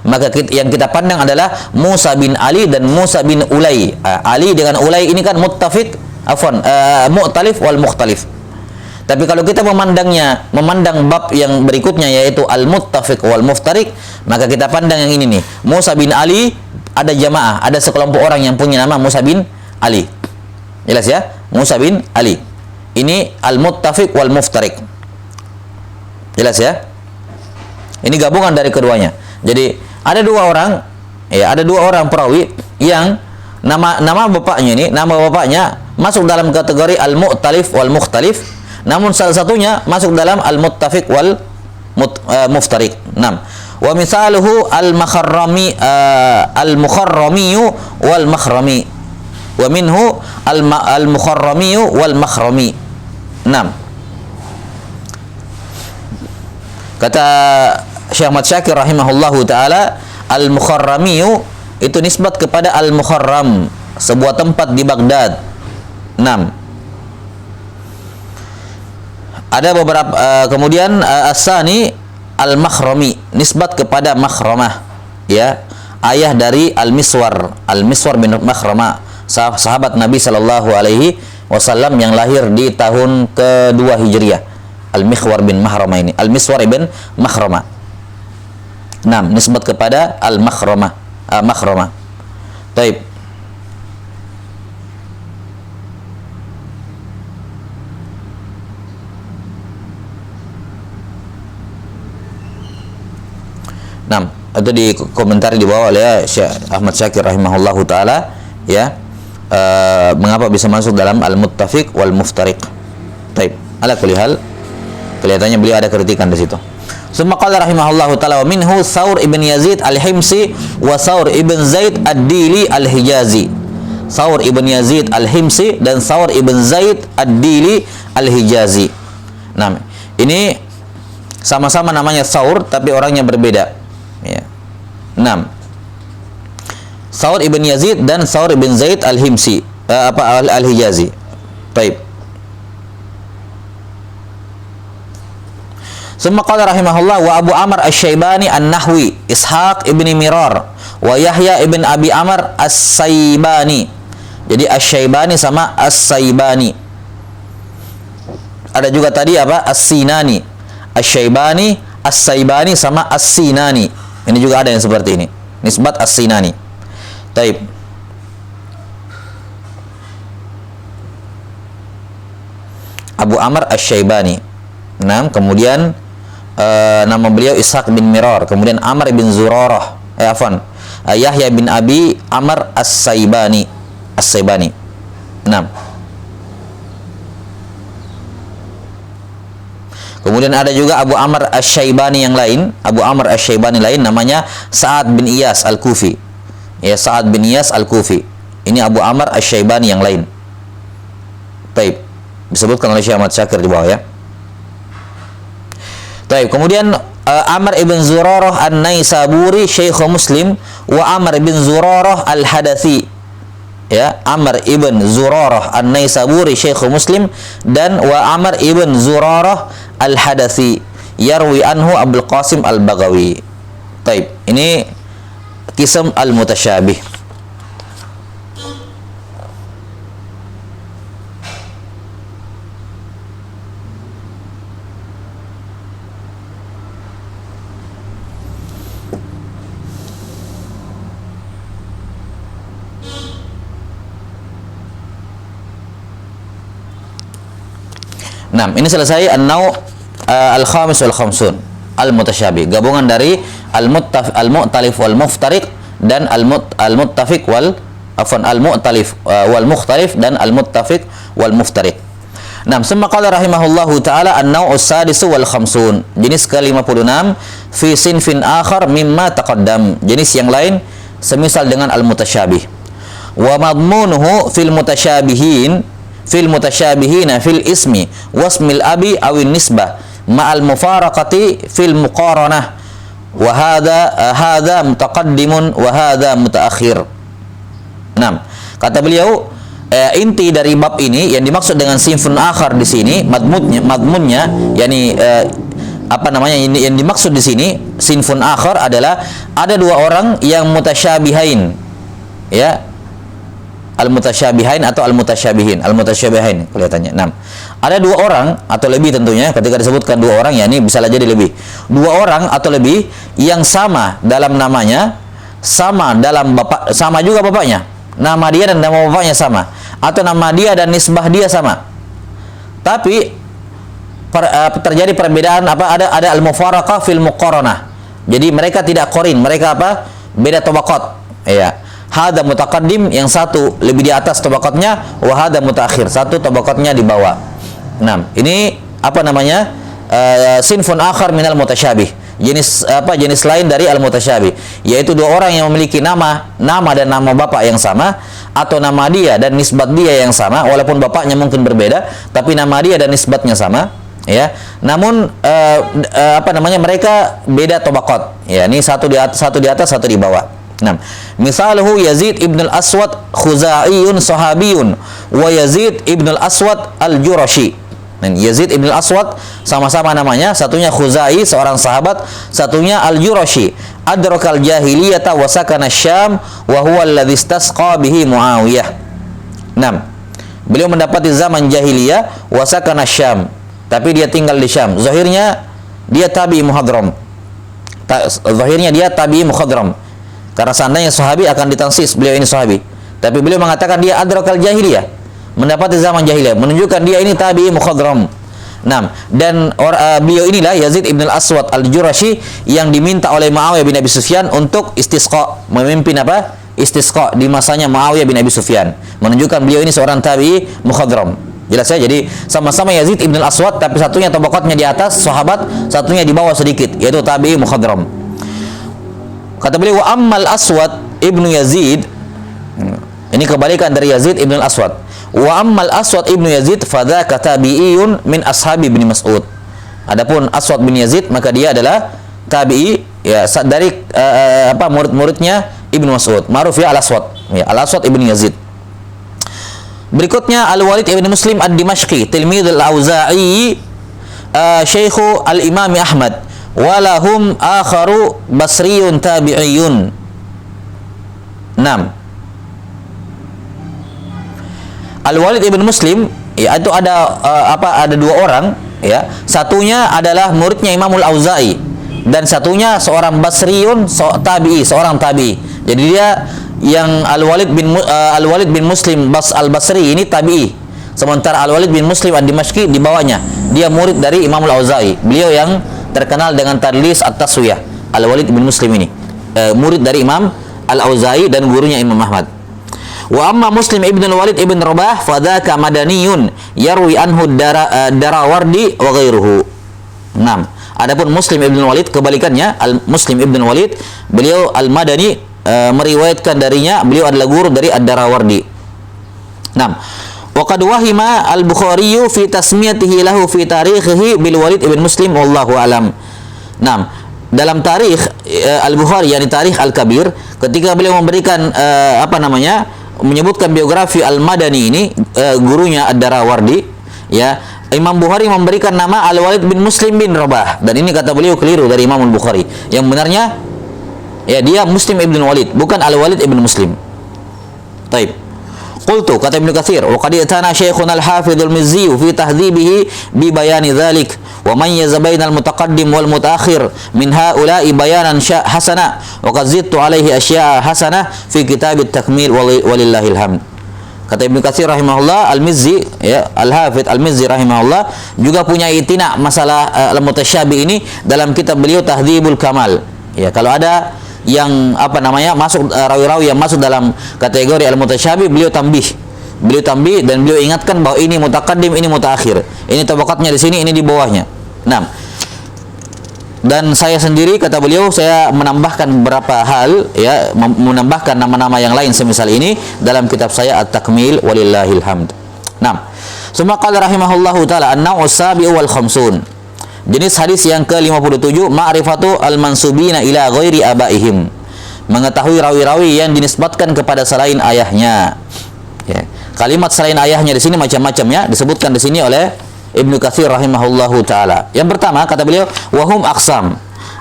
maka yang kita pandang adalah Musa bin Ali dan Musa bin Ulay. Ali dengan Ulay ini kan muttafiq, mu'talif wal mukhtalif. Tapi kalau kita memandang bab yang berikutnya yaitu al-muttafiq wal muftariq, maka kita pandang yang ini nih. Musa bin Ali, ada jamaah, ada sekelompok orang yang punya nama Musa bin Ali. Jelas ya? Musa bin Ali. Ini al-muttafiq wal muftariq. Jelas ya? Ini gabungan dari keduanya. Jadi ada dua orang perawi yang nama bapaknya masuk dalam kategori al-mu'talif wal mukhtalif, namun salah satunya masuk dalam al-muttafiq wal muftariq. 6. Wa misaluhu al-mukharrami wal makhrami. Wa minhu al-mukharrami wal makhrami. 6. Kata Syekh Ahmad Syakir rahimahullahu taala, al-mukharramiyu itu nisbat kepada al-mukharram, sebuah tempat di Baghdad. 6. Ada beberapa kemudian as-sani al-makhrami, nisbat kepada Makhramah, ya, ayah dari Al-Miswar bin Makhramah, sahabat Nabi sallallahu alaihi wasallam yang lahir di tahun kedua Hijriah. Al-Miswar bin Makhramah ini, Al-Miswar ibn Makhramah. 6. Nisbat kepada Al-Makhramah, Makhramah. Baik. Itu di komentar di bawah oleh Syekh Ahmad Syakir rahimahullahu taala, ya. Mengapa bisa masuk dalam al-muttafiq wal muftariq. Baik. Ala kulli hal, kelihatannya beliau ada kritikan di situ. Summa qala rahimahullahu taala wa minhu Thawr ibn Yazid al-Himsi wa Thawr ibn Zaid ad-Dili al-Hijazi. Thawr ibn Yazid al-Himsi dan Thawr ibn Zaid ad-Dili al-Hijazi. Nah, ini sama-sama namanya Thawr tapi orangnya berbeda. Ya. 6. Thawr ibn Yazid dan Thawr ibn Zaid al-Himsi, al-Hijazi. Baik. Summa qala rahimahullah wa Abu Amr Asy-Syaibani An-Nahwi Ishaq ibn Mirar wa Yahya ibn Abi Amr As-Saibani. Jadi Asy-Syaibani sama As-Saibani. Ada juga tadi apa? As-Sinani. Asy-Syaibani, As-Saibani sama As-Sinani. Ini juga ada yang seperti ini. Nisbat As-Sinani. Taib. Abu Amr Asy-Syaibani. 6. Kemudian nama beliau Ishaq bin Mirar, kemudian Amr bin Zurarah, Yahya bin Abi Amr As-Saibani. 6. Kemudian ada juga Abu Amr Asy-Syaibani yang lain, namanya Sa'ad bin Iyas Al-Kufi. Ya, Sa'ad bin Iyas Al-Kufi. Ini Abu Amr Asy-Syaibani yang lain. Baik, disebutkan oleh Syekh Ahmad Syakir di bawah, ya. Baik, kemudian Amr ibn Zurarah An-Naisaburi Syekh Muslim wa Amr ibn Zurarah Al-Hadathi. Ya, Amr ibn Zurarah An-Naisaburi Syekh Muslim dan wa Amr ibn Zurarah Al-Hadathi yarwi anhu Abdul Qasim Al-Baghawi. Baik, ini qism al-mutasyabih. Nah, ini selesai an-naw al-khamis wal khamsun, al-mutasyabih, gabungan dari al-mu'talif wal muftariq dan al-muttafiq wal al-mu'talif wal mukhtalif dan al-muttafiq wal muftariq. Nah, summa qala rahimahullahu taala an-naw as-sadis wal khamsun, jenis ke-56 fi sinfin akhar mimma taqaddam, jenis yang lain semisal dengan al-mutasyabih. Wa madmunuhu fil mutasyabihina fil ismi wasmil abi awin nisbah ma'al mufaraqati fil muqaranah wa hadha mutaqaddimun wa hadha mutaakhir. 6. Kata beliau, inti dari bab ini yang dimaksud dengan sinfun akhar di sini, madmunnya yakni apa namanya, ini yang dimaksud di sini sinfun akhar adalah ada dua orang yang mutasyabihain, ya, al-mutasyabihain atau al-mutasyabihin, al-mutasyabihain kelihatannya. Ada dua orang atau lebih tentunya, ketika disebutkan dua orang ya ini bisa jadi lebih. Dua orang atau lebih yang sama dalam namanya, sama dalam bapak, sama juga bapaknya. Nama dia dan nama bapaknya sama, atau nama dia dan nisbah dia sama. Tapi terjadi perbedaan apa? Ada al-mufaraqah fil muqaranah. Jadi mereka tidak qarin, mereka apa? Beda tabaqat. Ya. Hada mutaqaddim, yang satu lebih di atas tabaqatnya, wa hada mutaakhir, satu tabaqatnya di bawah. Ini apa namanya? Sinfun akhar minal mutasyabih. Jenis lain dari al-mutasyabih, yaitu dua orang yang memiliki nama dan nama bapak yang sama, atau nama dia dan nisbat dia yang sama, walaupun bapaknya mungkin berbeda, tapi nama dia dan nisbatnya sama, ya. Namun apa namanya, mereka beda tabaqat. Ya, ini satu di atas, satu di bawah. Misalnya Yazid ibn al-Aswad Khuza'iyun sahabiyun wa Yazid ibn al-Aswad al-Jurashi. Yazid ibn al-Aswad sama-sama namanya, satunya Khuzai seorang sahabat, satunya al-Jurashi. Adrakal jahiliyata wa sakana Syam wa huwa alladhi istasqa bihi Muawiyah. Beliau mendapati zaman jahiliyah wa sakana Syam, tapi dia tinggal di Syam. Zahirnya dia tabi'i muhadram. Karena seandainya sahabi akan ditansis beliau ini sahabi. Tapi beliau mengatakan dia adrakal jahiliyah, mendapati zaman jahiliyah, menunjukkan dia ini tabi'i mukhadram. Dan beliau inilah Yazid ibn al-Aswad al-Jurashi yang diminta oleh Muawiyah bin Abi Sufyan untuk istisqa, memimpin apa? Istisqa di masanya Muawiyah bin Abi Sufyan. Menunjukkan beliau ini seorang tabi'i mukhadram. Jelas ya? Jadi sama-sama Yazid ibn al-Aswad, tapi satunya tabaqatnya di atas sahabat, satunya di bawah sedikit, yaitu tabi'i mukhadram. Kata beliau, wa ammal Aswad ibnu Yazid, ini kebalikan dari Yazid ibn al-Aswad. Wa ammal Aswad ibnu Yazid fadzaka tabi'iyun min ashabi bin Mas'ud. Adapun Aswad bin Yazid, maka dia adalah tabi'i, ya, dari murid-muridnya Ibnu Mas'ud. Ma'ruf ya al-Aswad. Ya, al-Aswad ibn Yazid. Berikutnya Al-Walid ibn Muslim ad-Dimashqi, tilmidh al-Auza'i, Syekhu al-Imam Ahmad. Walahum akharu basriyun tabi'iyun. Al-Walid ibn Muslim, ya, itu ada ada dua orang, ya. Satunya adalah muridnya Imamul Auza'i dan satunya seorang basriyun, seorang tabi'i. Jadi dia yang Al-Walid bin Muslim al-Basri ini tabi'i. Sementara Al-Walid bin Muslim ad-Dimashqi di bawahnya, dia murid dari Imamul Auza'i. Beliau yang terkenal dengan tadlis at-taswiyah. Al-Walid bin Muslim ini murid dari Imam Al-Auza'i dan gurunya Imam Ahmad. Wa amma Muslim ibn al-Walid ibn Rabah fadzaka madaniyun yarwi anhu Darawardi wa ghairuhu. Adapun Muslim ibn al-Walid kebalikannya, Muslim ibn al-Walid beliau al-Madani, meriwayatkan darinya beliau adalah guru dari ad-Darawardi. Wa qad wahima al-Bukhari fi tasmiyatihi lahu fi tarikhihi bil Walid ibn Muslim wallahu alam. Dalam tarikh Al-Bukhari, yakni Tarikh Al-Kabir, ketika beliau memberikan menyebutkan biografi Al-Madani ini, gurunya Ad-Darawardi, ya, Imam Bukhari memberikan nama Al-Walid bin Muslim bin Rabah, dan ini kata beliau keliru dari Imam Al-Bukhari. Yang benarnya, ya, dia Muslim ibn Walid, bukan Al-Walid ibn Muslim. Taib. Qultu, kata Ibnu Katsir, wa qad atana Syekhuna al-Hafidz al-Mizzi fi tahdhibihi bi bayani dzalik wa mayyaza bainal mutaqaddim wal mutaakhir min haula'i bayanan hasana wa qad zidtu alaihi asya'a hasana fi kitab at-takmil walillahil hamd. Kata Ibnu Katsir rahimahullah, Al-Mizzi, ya, Al-Hafidz Al-Mizzi rahimahullah juga punya itina masalah al-mutasyabih ini dalam kitab beliau Tahdhibul Kamal. Ya, kalau ada yang masuk rawi-rawi yang masuk dalam kategori al-mutasyabih, beliau tambih dan beliau ingatkan bahwa ini mutaqaddim, ini mutaakhir, ini tabaqatnya di sini, ini di bawahnya. Dan saya sendiri, kata beliau, saya menambahkan beberapa hal, ya, menambahkan nama-nama yang lain semisal ini dalam kitab saya At-Takmil walillahil hamd. Summa qala rahimahullahu taala an-naw'us sabi'u wal khamsun. Jenis hadis yang ke-57, ma'rifatu al-mansubina ila ghairi abaihim, mengetahui rawi-rawi yang dinisbatkan kepada selain ayahnya. Ya. Kalimat selain ayahnya di sini macam-macam ya, disebutkan di sini oleh Ibnu Katsir rahimahullahu taala. Yang pertama kata beliau, wahum aqsam.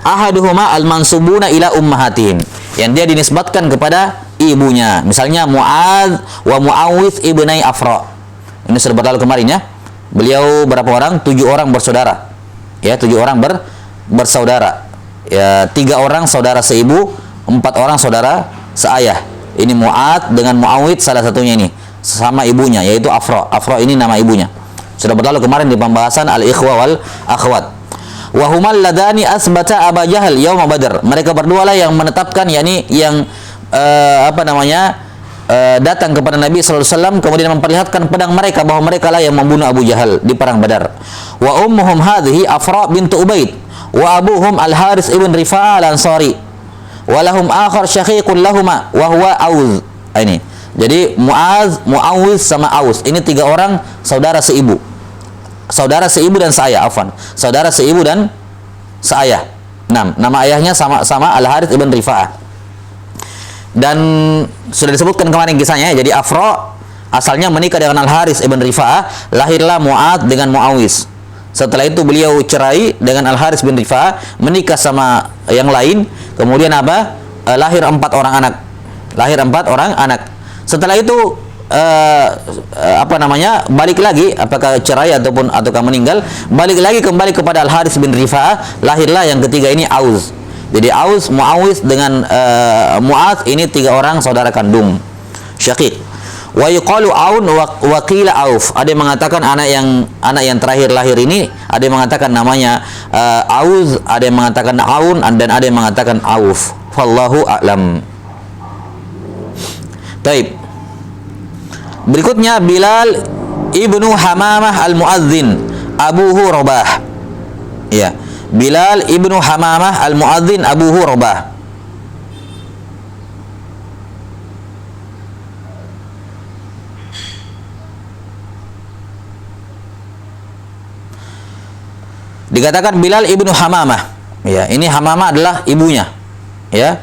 Ahaduhuma al-mansubuna ila ummahatihim. Yang dia dinisbatkan kepada ibunya. Misalnya Mu'adz wa Mu'awidz ibnai Afra. Ini sudah berlalu kemarin ya. Beliau berapa orang? 7 orang bersaudara. Ya, 7 orang bersaudara. Ya, 3 orang saudara seibu, 4 orang saudara seayah. Ini Mu'adz dengan Mu'awidz salah satunya ini. Sama ibunya, yaitu Afra. Afra ini nama ibunya. Sudah berlalu kemarin di pembahasan al-ikhwa wal akhwat. Wa humal ladani asbata Aba Jahal yaum Badar. Mereka berdua lah yang menetapkan, yakni yang datang kepada Nabi sallallahu alaihi wasallam kemudian memperlihatkan pedang mereka bahwa mereka lah yang membunuh Abu Jahal di perang Badar. Wa ummuhum hadhihi Afra bintu Ubaid wa abuhum Al-Harits ibn Rifa'ah Al-Ansari. Walahum akhar syaqiqun lahuma wa huwa Auz. Ini. Jadi Mu'adz, Mu'awidz sama Aus. Ini 3 orang saudara seibu. Saudara seibu dan seayah, afwan. Saudara seibu dan seayah. Nama ayahnya sama Al-Harits ibn Rifa'ah. Dan sudah disebutkan kemarin kisahnya. Jadi Afra asalnya menikah dengan Al-Harits ibn Rifa'ah, lahirlah Mu'adz dengan Mu'awidz. Setelah itu beliau cerai dengan Al-Harits bin Rifa'ah, menikah sama yang lain. Kemudian lahir 4 orang anak. Lahir 4 orang anak. Setelah itu balik lagi, apakah cerai ataukah meninggal, balik lagi kembali kepada Al-Harits bin Rifa'ah, lahirlah yang ketiga ini Auz. Jadi Auz, Mu'awidz dengan Mu'adz ini 3 orang saudara kandung syaqiq. Wa yuqalu Aun wa qila Auf. Ada yang mengatakan anak yang terakhir lahir ini, ada yang mengatakan namanya Auz, ada yang mengatakan Aun, dan ada yang mengatakan Auf. Wallahu a'lam. Taib. Berikutnya Bilal ibnu Hamamah al-Muadzin Abuhu Rabah. Ya, Bilal ibnu Hamamah al-Muadzin Abuhu Rabah. Dikatakan Bilal ibnu Hamamah. Ya, ini Hamamah adalah ibunya. Ya.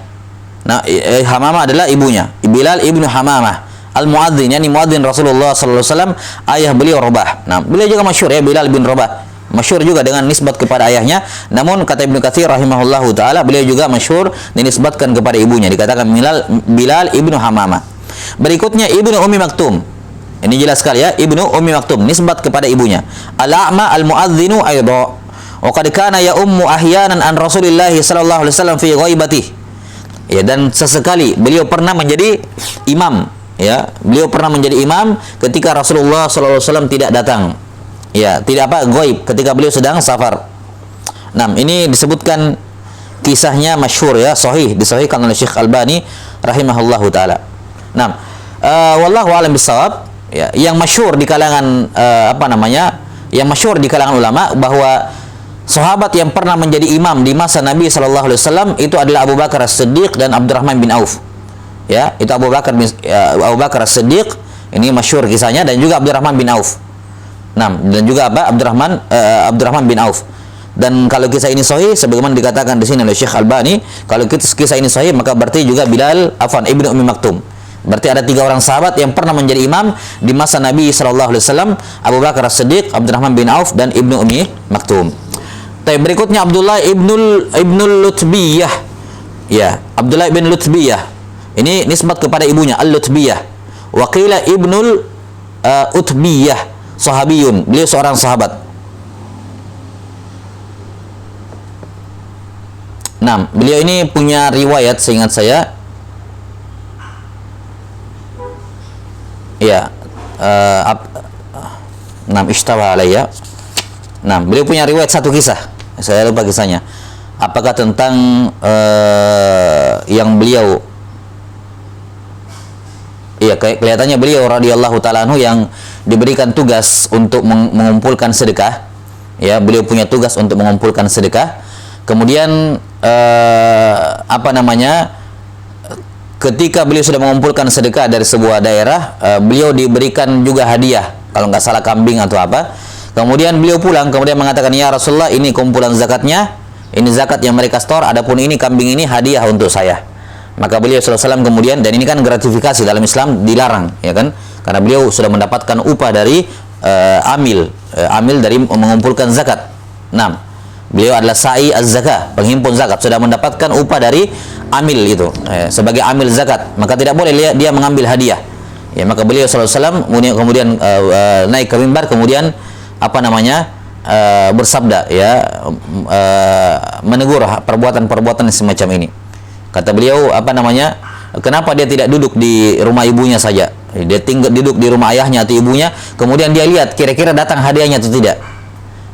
Nah, Hamamah adalah ibunya. Bilal ibnu Hamamah al-Muadzin, yakni muadzin Rasulullah sallallahu alaihi wasallam, ayah beliau Rabah. Nah, beliau juga masyhur ya, Bilal bin Rabah. Masyhur juga dengan nisbat kepada ayahnya. Namun kata Ibnu Katsir rahimahullahu taala, beliau juga masyhur dinisbatkan kepada ibunya. Dikatakan Bilal ibnu Hamamah. Berikutnya Ibnu Ummi Maktum. Ini jelas sekali ya, Ibnu Ummi Maktum nisbat kepada ibunya. Al-A'ma al-Muadzinu aidha. Wa qad kana ya ummu ahyanan an Rasulillah sallallahu alaihi wasallam fi ghaibatihi. Ya, dan sesekali beliau pernah menjadi imam. Ya, beliau pernah menjadi imam ketika Rasulullah sallallahu alaihi wasallam tidak datang. Ya, tidak ghaib, ketika beliau sedang safar. Nah, ini disebutkan kisahnya masyhur ya, sahih, disahihkan oleh Syekh Albani rahimahullahu taala. Nah, wallahu a'lam bissawab. Ya, yang masyhur di kalangan yang masyhur di kalangan ulama bahwa sahabat yang pernah menjadi imam di masa Nabi sallallahu alaihi wasallam itu adalah Abu Bakar As-Siddiq dan Abdurrahman bin Auf. Ya, itu Abu Bakar As-Siddiq, ini masyhur kisahnya, dan juga Abdurrahman bin Auf. Nah, dan juga Abdurrahman bin Auf. Dan kalau kisah ini sahih sebagaimana dikatakan di sini oleh Syekh Albani, kalau kisah ini sahih maka berarti juga Ibnu Ummi Maktum. Berarti ada 3 orang sahabat yang pernah menjadi imam di masa Nabi sallallahu alaihi wasallam, Abu Bakar As-Siddiq, Abdurrahman bin Auf, dan Ibnu Ummi Maktum. Berikutnya Abdullah ibnul Lutbiyah. Ya, Abdullah bin Lutbiyah. Ini nisbat kepada ibunya, Al-Lutbiyah. Wa qila ibnul Utbiyah, sahabiyun. Beliau seorang sahabat. Nah, beliau ini punya riwayat seingat saya. Ya, ishtawa alayya. Nah, beliau punya riwayat satu kisah. Saya lupa kisahnya. Apakah tentang yang beliau, iya, kelihatannya beliau radhiyallahu taala anhu yang diberikan tugas untuk mengumpulkan sedekah. Ya, beliau punya tugas untuk mengumpulkan sedekah. Kemudian ketika beliau sudah mengumpulkan sedekah dari sebuah daerah, beliau diberikan juga hadiah, kalau nggak salah kambing atau apa. Kemudian beliau pulang, kemudian mengatakan, ya Rasulullah, ini kumpulan zakatnya, ini zakat yang mereka store, adapun ini kambing ini hadiah untuk saya. Maka beliau sallallahu alaihi wasallam kemudian, dan ini kan gratifikasi dalam Islam dilarang, ya kan? karena beliau sudah mendapatkan upah dari amil dari mengumpulkan zakat. Nah, beliau adalah sa'i az-zakah, penghimpun zakat, sudah mendapatkan upah dari amil itu sebagai amil zakat, maka tidak boleh dia mengambil hadiah. Ya, maka beliau sallallahu alaihi wasallam kemudian naik ke mimbar, kemudian bersabda, ya, menegur perbuatan-perbuatan semacam ini. Kata beliau, kenapa dia tidak duduk di rumah ibunya saja? Dia duduk di rumah ayahnya atau ibunya, kemudian dia lihat kira-kira datang hadiahnya atau tidak.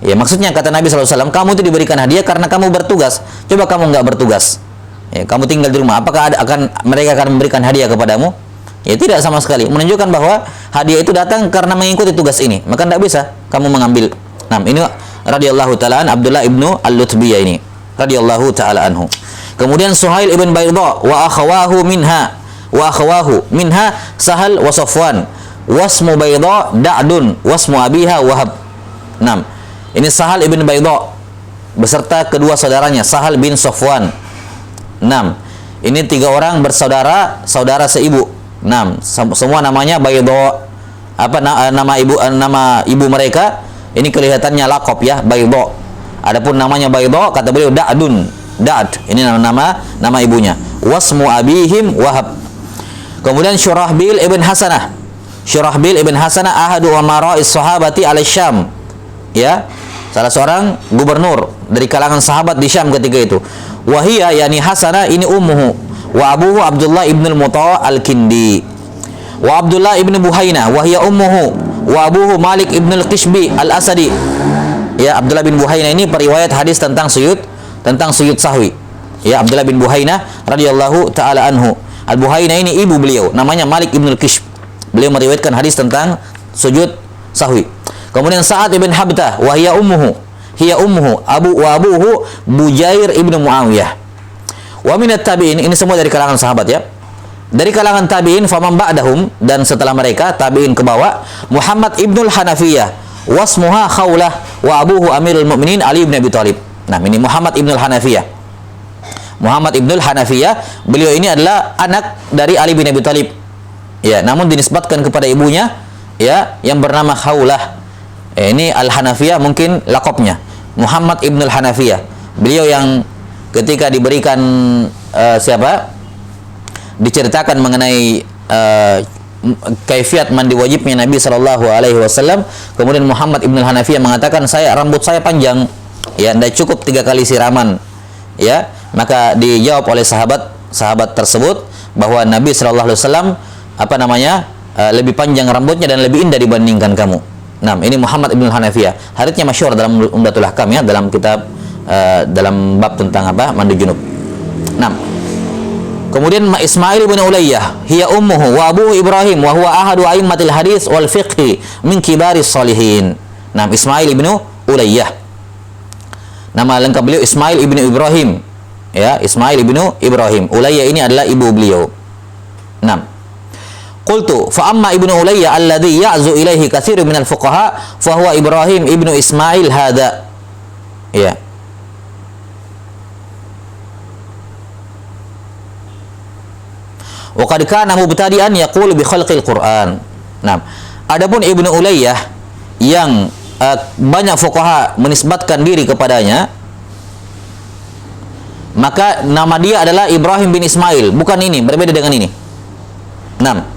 Ya, maksudnya kata Nabi SAW, kamu itu diberikan hadiah karena kamu bertugas. Coba kamu nggak bertugas, ya, kamu tinggal di rumah, apakah mereka akan memberikan hadiah kepadamu? Ya, tidak sama sekali. Menunjukkan bahwa hadiah itu datang karena mengikuti tugas ini, maka tidak bisa kamu mengambil. Nah, ini radhiyallahu ta'ala an Abdullah ibnu Al-Lutbiyah ini, radhiyallahu ta'ala anhu. Kemudian Suhail ibn Baydha wa akhawahu minha Sahal wa Safwan wasmu Baydha Da'dun wasmu abiha Wahab. 6. Ini Sahal ibn Baydha beserta kedua saudaranya Sahal bin Safwan. 6. Ini 3 orang bersaudara, saudara seibu. 6. Semua namanya Baydha. Nama ibu mereka ini kelihatannya laqab, ya, Baydha. Adapun namanya Baydha, kata beliau Da'd, ini nama ibunya. Wasmu abihim Wahab. Kemudian Syurahbil ibn Hasanah ahadu umara'is sahabati ala Syam, ya, salah seorang gubernur dari kalangan sahabat di Syam ketika itu. Wahia, yani Hasanah ini ummuhu wa abuhu Abdullah ibn al-Muta' al-Kindi wa Abdullah ibn Buhaina wahia ummuhu wa abuhu Malik ibn al-Qishbi al-Asadi. Ya, Abdullah bin Buhaina ini periwayat hadis tentang sujud sahwi. Ya, Abdullah bin Buhaina radhiyallahu taala anhu. Al-Buhaina ini ibu beliau, namanya Malik ibn al-Qishb. Beliau meriwayatkan hadis tentang sujud sahwi. Kemudian Sa'ad ibn Habtah wa hiya ummuhu abuhu Bujair ibn Muawiyah. Wa minat tabi'in, ini semua dari kalangan sahabat, ya. Dari kalangan tabi'in faman ba'dahum, dan setelah mereka tabi'in ke bawah, Muhammad ibnul Hanafiyah wasmuha Khawlah wa abuhu Amirul Mukminin Ali bin Abi Thalib. Nah, ini Muhammad ibnul Hanafiyah, beliau ini adalah anak dari Ali bin Abi Thalib. Ya, namun dinisbatkan kepada ibunya, ya, yang bernama Khawlah. Ini Al-Hanafiyah mungkin laqabnya. Muhammad ibnul Hanafiyah. Beliau yang ketika diberikan diceritakan mengenai kaifiat mandi wajibnya Nabi Shallallahu Alaihi Wasallam, kemudian Muhammad ibnul Hanafiyah mengatakan, rambut saya panjang, ya, tidak cukup 3 kali siraman, ya. Maka dijawab oleh sahabat tersebut bahwa Nabi Shallallahu Alaihi Wasallam lebih panjang rambutnya dan lebih indah dibandingkan kamu. Nah, ini Muhammad ibnul Hanafiyah. Haditsnya masyhur dalam Umdatul Ahkam, ya, dalam kitab dalam bab tentang mandi junub. Nah, kemudian Ismail bin Ulayyah hiya ummuhu wa abuhu Ibrahim wa huwa ahadu a'immatil hadis wal fiqhi min kibaris salihin. Nah, Ismail bin Ulayyah, nama lengkap beliau Ismail ibnu Ibrahim, ya, Ismail ibnu Ibrahim. Ulayyah ini adalah ibu beliau. 6. Qultu fa amma ibnu Ulayyah alladhi ya'zu ilaihi katsirun minal fuqaha fa huwa Ibrahim ibnu Ismail hadza. Ya. Wa qad kana mubtadi'an yaqulu bi khalqil Qur'an. Nah, adapun ibnu Ulayyah yang banyak fuqaha menisbatkan diri kepadanya, maka nama dia adalah Ibrahim bin Ismail, bukan ini, berbeda dengan ini. 6.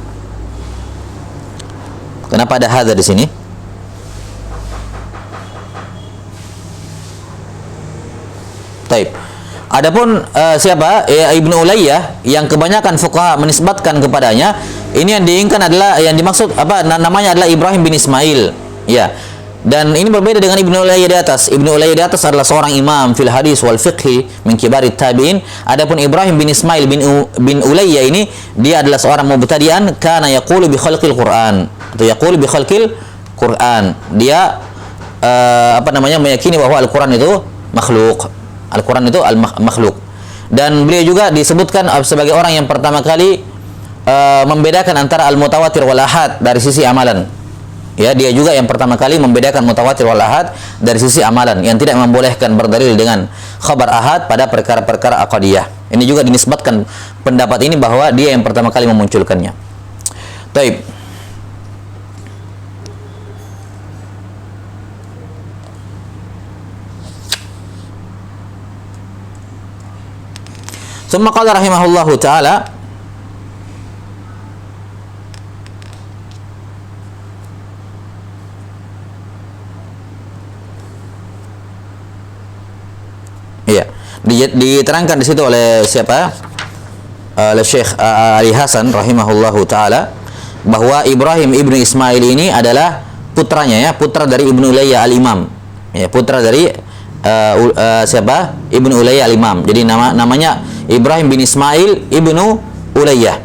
Kenapa ada hadza di sini? Taib. Adapun Ibnu Ulayyah yang kebanyakan fuqaha menisbatkan kepadanya, ini yang diinginkan adalah, yang dimaksud namanya adalah Ibrahim bin Ismail, ya. Dan ini berbeda dengan Ibnu Ulayyah di atas. Ibnu Ulayyah di atas adalah seorang imam fil hadis wal fiqhi min kibarit tabi'in. Adapun Ibrahim bin Ismail bin Ulayyah ini, dia adalah seorang mubtadi'an kana yaqulu bi khalqil Qur'an, atau yaqulu bi khalqil Qur'an. Dia meyakini bahwa Al-Qur'an itu makhluk. Al-Qur'an itu makhluk. Dan beliau juga disebutkan sebagai orang yang pertama kali membedakan antara al-mutawatir wal ahad dari sisi amalan. Ya, dia juga yang pertama kali membedakan mutawatir wal ahad dari sisi amalan, yang tidak membolehkan berdalil dengan khabar ahad pada perkara-perkara aqdiyah. Ini juga dinisbatkan pendapat ini bahwa dia yang pertama kali memunculkannya. Taib. Summa qala rahimahullahu taala, iya, diterangkan di situ oleh siapa? Oleh Syekh Ali Hasan rahimahullahu taala, bahwa Ibrahim ibnu Ismail ini adalah putranya, ya, putra dari Ibnu Ulayya al-Imam. Ya, putra dari siapa? Ibnu Ulayya al-Imam. Jadi namanya Ibrahim bin Ismail ibnu Ulayya.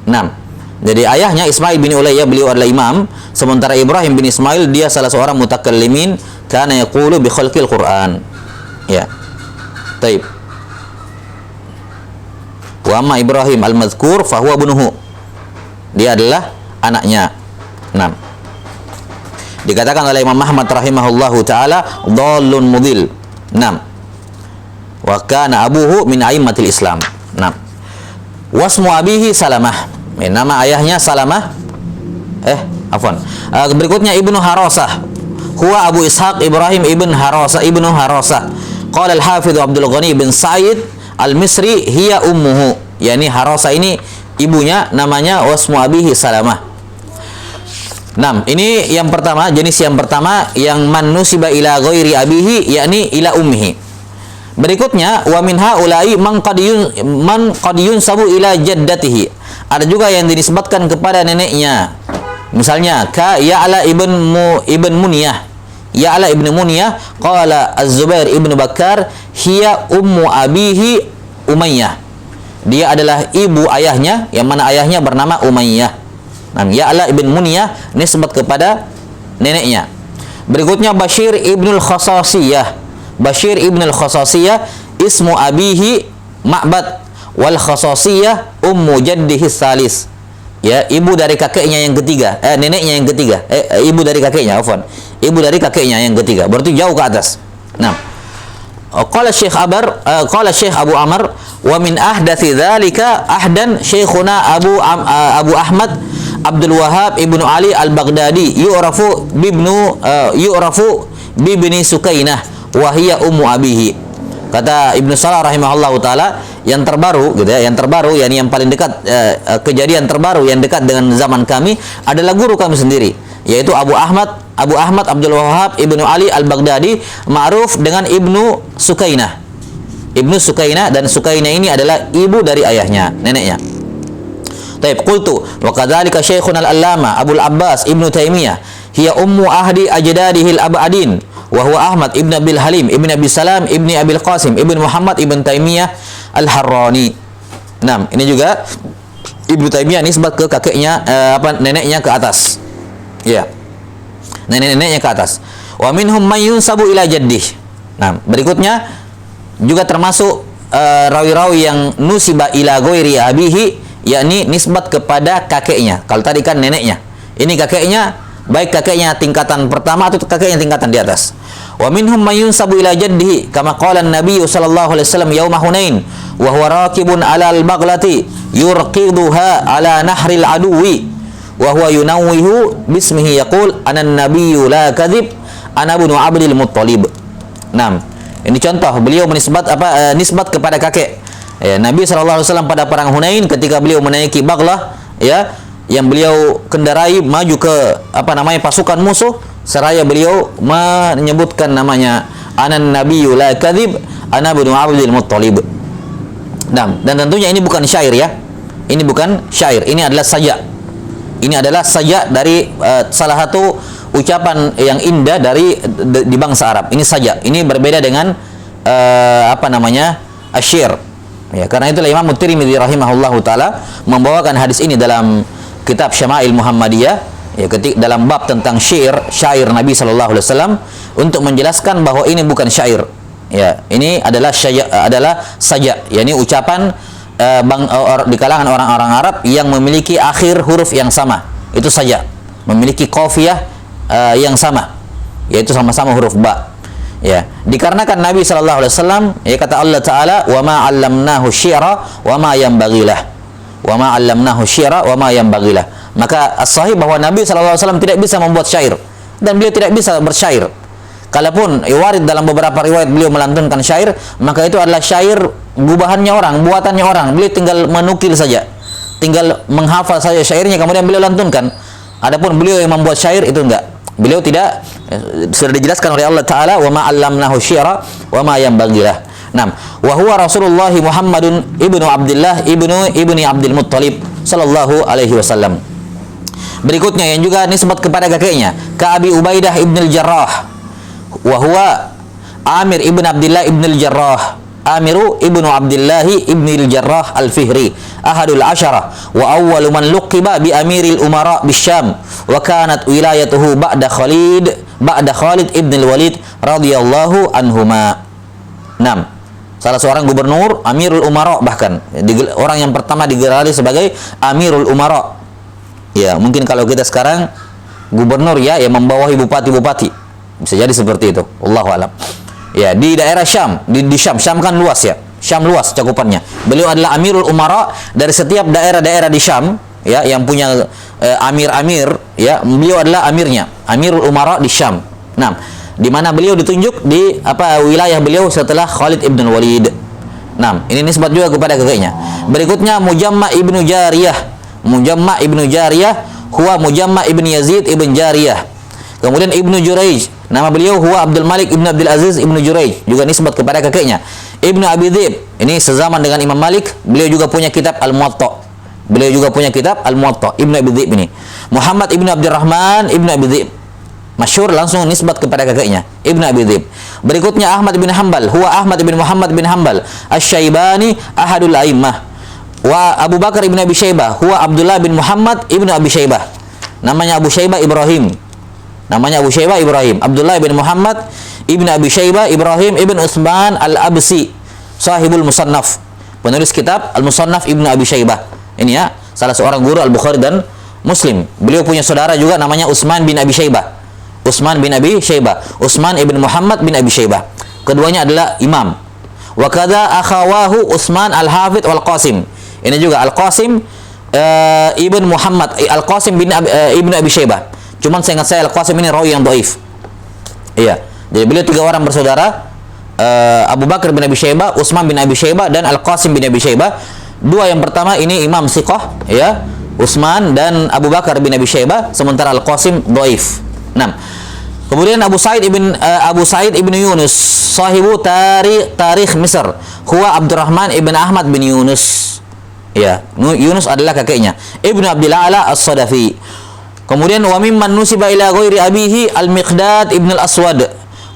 6. Jadi ayahnya Ismail bin Ulayya, beliau adalah imam, sementara Ibrahim bin Ismail dia salah seorang mutakallimin, kana yaqulu bi khalqil Quran. Ya. Taib. Wa amma Ibrahim al-madhkur fa huwa ibnuhu. Dia adalah anaknya. 6. Dikatakan oleh Imam Ahmad rahimahullahu taala, dhallun mudil. 6. Wa kana abuhu min aimmatil Islam. 6. Wasmu abihi Salamah. Nama ayahnya Salamah. Berikutnya Ibnu Harasah. Huwa Abu Ishaq Ibrahim ibn Harasah ibnu Harasah. Qala al-Hafidz Abdul Ghani bin Sa'id al-Misri hiya ummuhu. Yani Harasah ini ibunya, namanya wasmu abihi Salamah. 6. Ini yang pertama, jenis yang pertama yang man nusiba ila ghairi abihi, yakni ila ummihi. Berikutnya wa min haula'i man qad yunsabu ila jaddatihi. Ada juga yang dinisbatkan kepada neneknya. Misalnya ka Ya'la ibn Muniyah. Ya'la ibn Muniyah qala Az-Zubair ibn Bakkar hiya ummu abihi Umayyah. Dia adalah ibu ayahnya, yang mana ayahnya bernama Umayyah. Ya'la ibn Muniyah nisbat kepada neneknya. Berikutnya Bashir ibnul Khasasiyah. Bashir ibnul Khasasiyah ismu abihi Ma'bad wal Khasasiyah ummu jaddihi salis. Ya, ibu dari kakeknya yang ketiga, neneknya yang ketiga. Ibu dari kakeknya, afwan. Ibu dari kakeknya yang ketiga. Berarti jauh ke atas. Nah, qala Syekh Abu Amr wa min ahdathi dzalika ahdan Syekhuna Abu Ahmad Abdul Wahhab ibnu Ali al-Baghdadi yu'rafu bibni Sukainah wa hiya ummu abihi. Kata Ibnu Salah rahimahullahu taala, yang terbaru gitu ya, yang terbaru yakni yang paling dekat, kejadian terbaru yang dekat dengan zaman kami adalah guru kami sendiri, yaitu Abu Ahmad Abdul Wahhab ibnu Ali al-Baghdadi, ma'ruf dengan Ibnu Sukainah. Ibnu Sukainah, dan Sukainah ini adalah ibu dari ayahnya, neneknya. Taib, qultu wa kadzalika Syekhuna al-Allama Abul Abbas Ibnu Taimiyah hiya ummu ahdi ajdadihi al-abadin wa huwa Ahmad ibn Abil Halim ibn Abi Salam ibn Abil Qasim ibn Muhammad ibn Taimiyah al-Harrani. 6. Ini juga Ibnu Taimiyah nisbat ke kakeknya, neneknya ke atas. Ya. Nenek-neneknya ke atas. Wa minhum may yunsabu ila jaddih. Nah, berikutnya juga termasuk rawi-rawi yang nusiba ila ghairi abihi, yakni nisbat kepada kakeknya. Kalau tadi kan neneknya, ini kakeknya, baik kakeknya tingkatan pertama atau kakeknya tingkatan di atas. Wa minhum may yunsabu ila jaddihi kama qala an-nabiy sallallahu alaihi wasallam yauma Hunain wa huwa raqibun 'ala al-baghlati yurqiduha 'ala nahril aduwi wa huwa yunawwihu bismihi yaqul ana an-nabiyyu la kadhib ana ibnu Abdul Muttalib. 6. Ini contoh beliau nisbat kepada kakek. Ya, Nabi SAW pada perang Hunain ketika beliau menaiki Baghlah, ya, yang beliau kendarai maju ke pasukan musuh, seraya beliau menyebutkan namanya anan nabiyyu la kadzib ana ibnu Abdul Muttalib. Dan tentunya ini bukan syair, ya. Ini bukan syair, ini adalah sajak. Ini adalah sajak dari salah satu ucapan yang indah di bangsa Arab. Ini sajak. Ini berbeda dengan asyir. Ya, karena itulah Imam Tirmidzi rahimahullahu taala membawakan hadis ini dalam kitab Syama'il Muhammadiyah, ya, dalam bab tentang syair Nabi sallallahu alaihi wasallam, untuk menjelaskan bahwa ini bukan syair. Ya, ini adalah sajak, yakni ucapan di kalangan orang-orang Arab yang memiliki akhir huruf yang sama. Itu sajak, memiliki qafiyah yang sama, yaitu sama-sama huruf ba. Ya, dikarenakan Nabi sallallahu alaihi wasallam, ya, kata Allah taala, "Wa ma 'allamnahu syi'ra wa ma yanbaghilah." Wa ma 'allamnahu syi'ra wa ma yanbaghilah. Maka as-sahih bahwa Nabi sallallahu alaihi wasallam tidak bisa membuat syair dan beliau tidak bisa bersyair. Kalaupun warid dalam beberapa riwayat beliau melantunkan syair, maka itu adalah syair gubahannya orang, buatannya orang. Beliau tinggal menukil saja, tinggal menghafal saja syairnya, kemudian beliau lantunkan. Adapun beliau yang membuat syair itu enggak. Beliau tidak, sudah dijelaskan oleh Allah Ta'ala, wa ma 'allamnahu syi'ra wa ma yanbaghi lah. Naam, wa huwa Rasulullah Muhammadun ibnu Abdullah ibni Abdul Muttalib sallallahu alaihi wasallam. Berikutnya yang juga nisbat kepada kakeknya, ka Abi Ubaidah ibn al-Jarrah, wa huwa Amir ibn Abdullah ibn al-Jarrah. Amiru ibnu Abdullah ibn al-Jarrah al-Fihri, ahadul asyarah wa awwalu man luqiba bi amiril umara bisyam, wa kanat wilayatuhu ba'da Khalid ibn al-Walid radhiyallahu anhuma. 6. Salah seorang gubernur, amirul umara, bahkan orang yang pertama digelari sebagai amirul umara. Ya, mungkin kalau kita sekarang gubernur ya, yang membawahi bupati-bupati. Bisa jadi seperti itu. Allahu a'lam. Ya, di daerah Syam, di Syam. Syam kan luas ya. Syam luas cakupannya. Beliau adalah amirul umara dari setiap daerah-daerah di Syam, ya, yang punya amir-amir, ya. Beliau adalah amirnya, amirul umara di Syam. Nah, di mana beliau ditunjuk di wilayah beliau setelah Khalid ibn Walid. Nah, ini nisbat juga kepada kakeknya. Berikutnya Mujamma ibnu Jariyah. Mujamma ibnu Jariyah huwa Mujamma ibn Yazid ibn Jariyah. Kemudian Ibnu Juraij, nama beliau huwa Abdul Malik ibn Abdul Aziz ibnu Juraij, juga nisbat kepada kakeknya. Ibnu Abi Dzib, ini sezaman dengan Imam Malik, beliau juga punya kitab Al-Muwatta. Ibnu Abi Dzib ini. Muhammad ibnu Abdurrahman ibnu Abi Dzib, masyhur, langsung nisbat kepada kakeknya, Ibnu Abi Dzib. Berikutnya Ahmad bin Hanbal, huwa Ahmad bin Muhammad bin Hanbal Asy-Syaibani ahadul a'immah. Wa Abu Bakar ibn Abi Syaibah, huwa Abdullah bin Muhammad ibnu Abi Syaibah. Namanya Abu Syaibah Ibrahim. Abdullah bin Muhammad ibn Abi Syaibah Ibrahim ibn Utsman al-Absi, sahibul Musannaf, penulis kitab Al-Musannaf Ibnu Abi Syaibah. Ini ya, salah seorang guru Al-Bukhari dan Muslim. Beliau punya saudara juga namanya Utsman bin Abi Syaibah. Utsman ibn Muhammad bin Abi Syaibah. Keduanya adalah imam. Wa kadza akhawahu Utsman al-Hafidz wal Qasim. Ini juga Al-Qasim ibn Muhammad, Al-Qasim bin ibn Abi Syaibah. Cuman saya ingat saya Al-Qasim ini rawi yang dhaif. Iya. Jadi beliau 3 orang bersaudara, Abu Bakar bin Abi Syaibah, Utsman bin Abi Syaibah, dan Al-Qasim bin Abi Syaibah. 2 yang pertama ini imam thiqah, ya, Utsman dan Abu Bakar bin Abi Syaibah, sementara Al-Qasim dhaif. 6. Kemudian Abu Sa'id ibn Yunus, sahibu tarikh Misr, huwa Abdurrahman ibn Ahmad bin Yunus. Ya, Yunus adalah kakeknya. Ibnu Abdul A'la As-Sadafi. Kemudian wa mimman nusiba ila ghairi abihi Al-Miqdad ibn al-Aswad,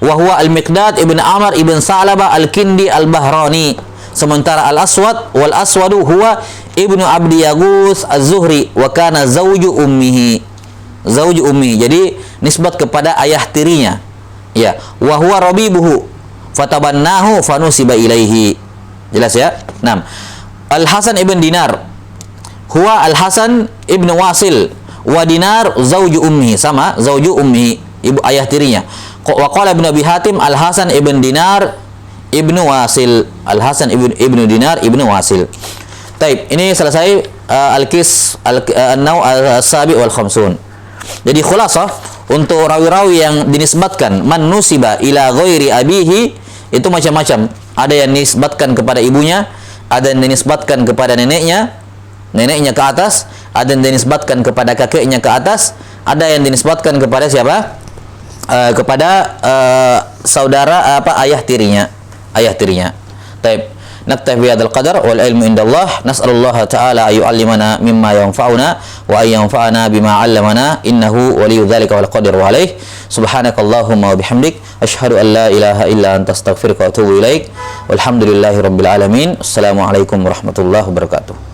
wa huwa Al-Miqdad ibn Amr ibn Sa'labah Al-Kindi Al-Bahrani. Sementara Al-Aswad wal Aswadu huwa Ibnu Abdi Yaghus Az-Zuhri wa kana zawju ummihi. Jadi nisbat kepada ayah tirinya. Ya, wa huwa rabibuhu fatabannahu fanusiba ilaihi. Jelas ya? 6. Al-Hasan ibn Dinar huwa Al-Hasan ibn Wasil, wa Dinar zauju ummihi, sama zauju ummihi, ibu ayah tirinya. Wa qala Ibnu Abi Hatim Al-Hasan ibn Dinar ibnu Wasil, Al-Hasan ibnu Dinar ibnu Wasil. Taib, ini selesai An-Naw' As-Sabi wal Khamsun. Jadi khulasah untuk rawi-rawi yang dinisbatkan man nusiba ila ghairi abihi itu macam-macam. Ada yang dinisbatkan kepada ibunya, ada yang dinisbatkan kepada neneknya ke atas, ada yang dinisbatkan kepada kakeknya ke atas, ada yang dinisbatkan kepada siapa? Kepada saudara ayah tirinya. Taib. Naktafi bihadzal qadar wal ilmu indallah. Nas'alullah ta'ala ay yu'allimana mimma yanfa'una wa ay yanfa'ana bima 'allamana innahu waliyyu dzalika wal qadiru 'alaih. Subhanakallahumma wa bihamdik asyhadu an la ilaha illa anta astaghfiruka wa atubu ilaik. Walhamdulillahirabbil alamin. Assalamualaikum warahmatullahi wabarakatuh.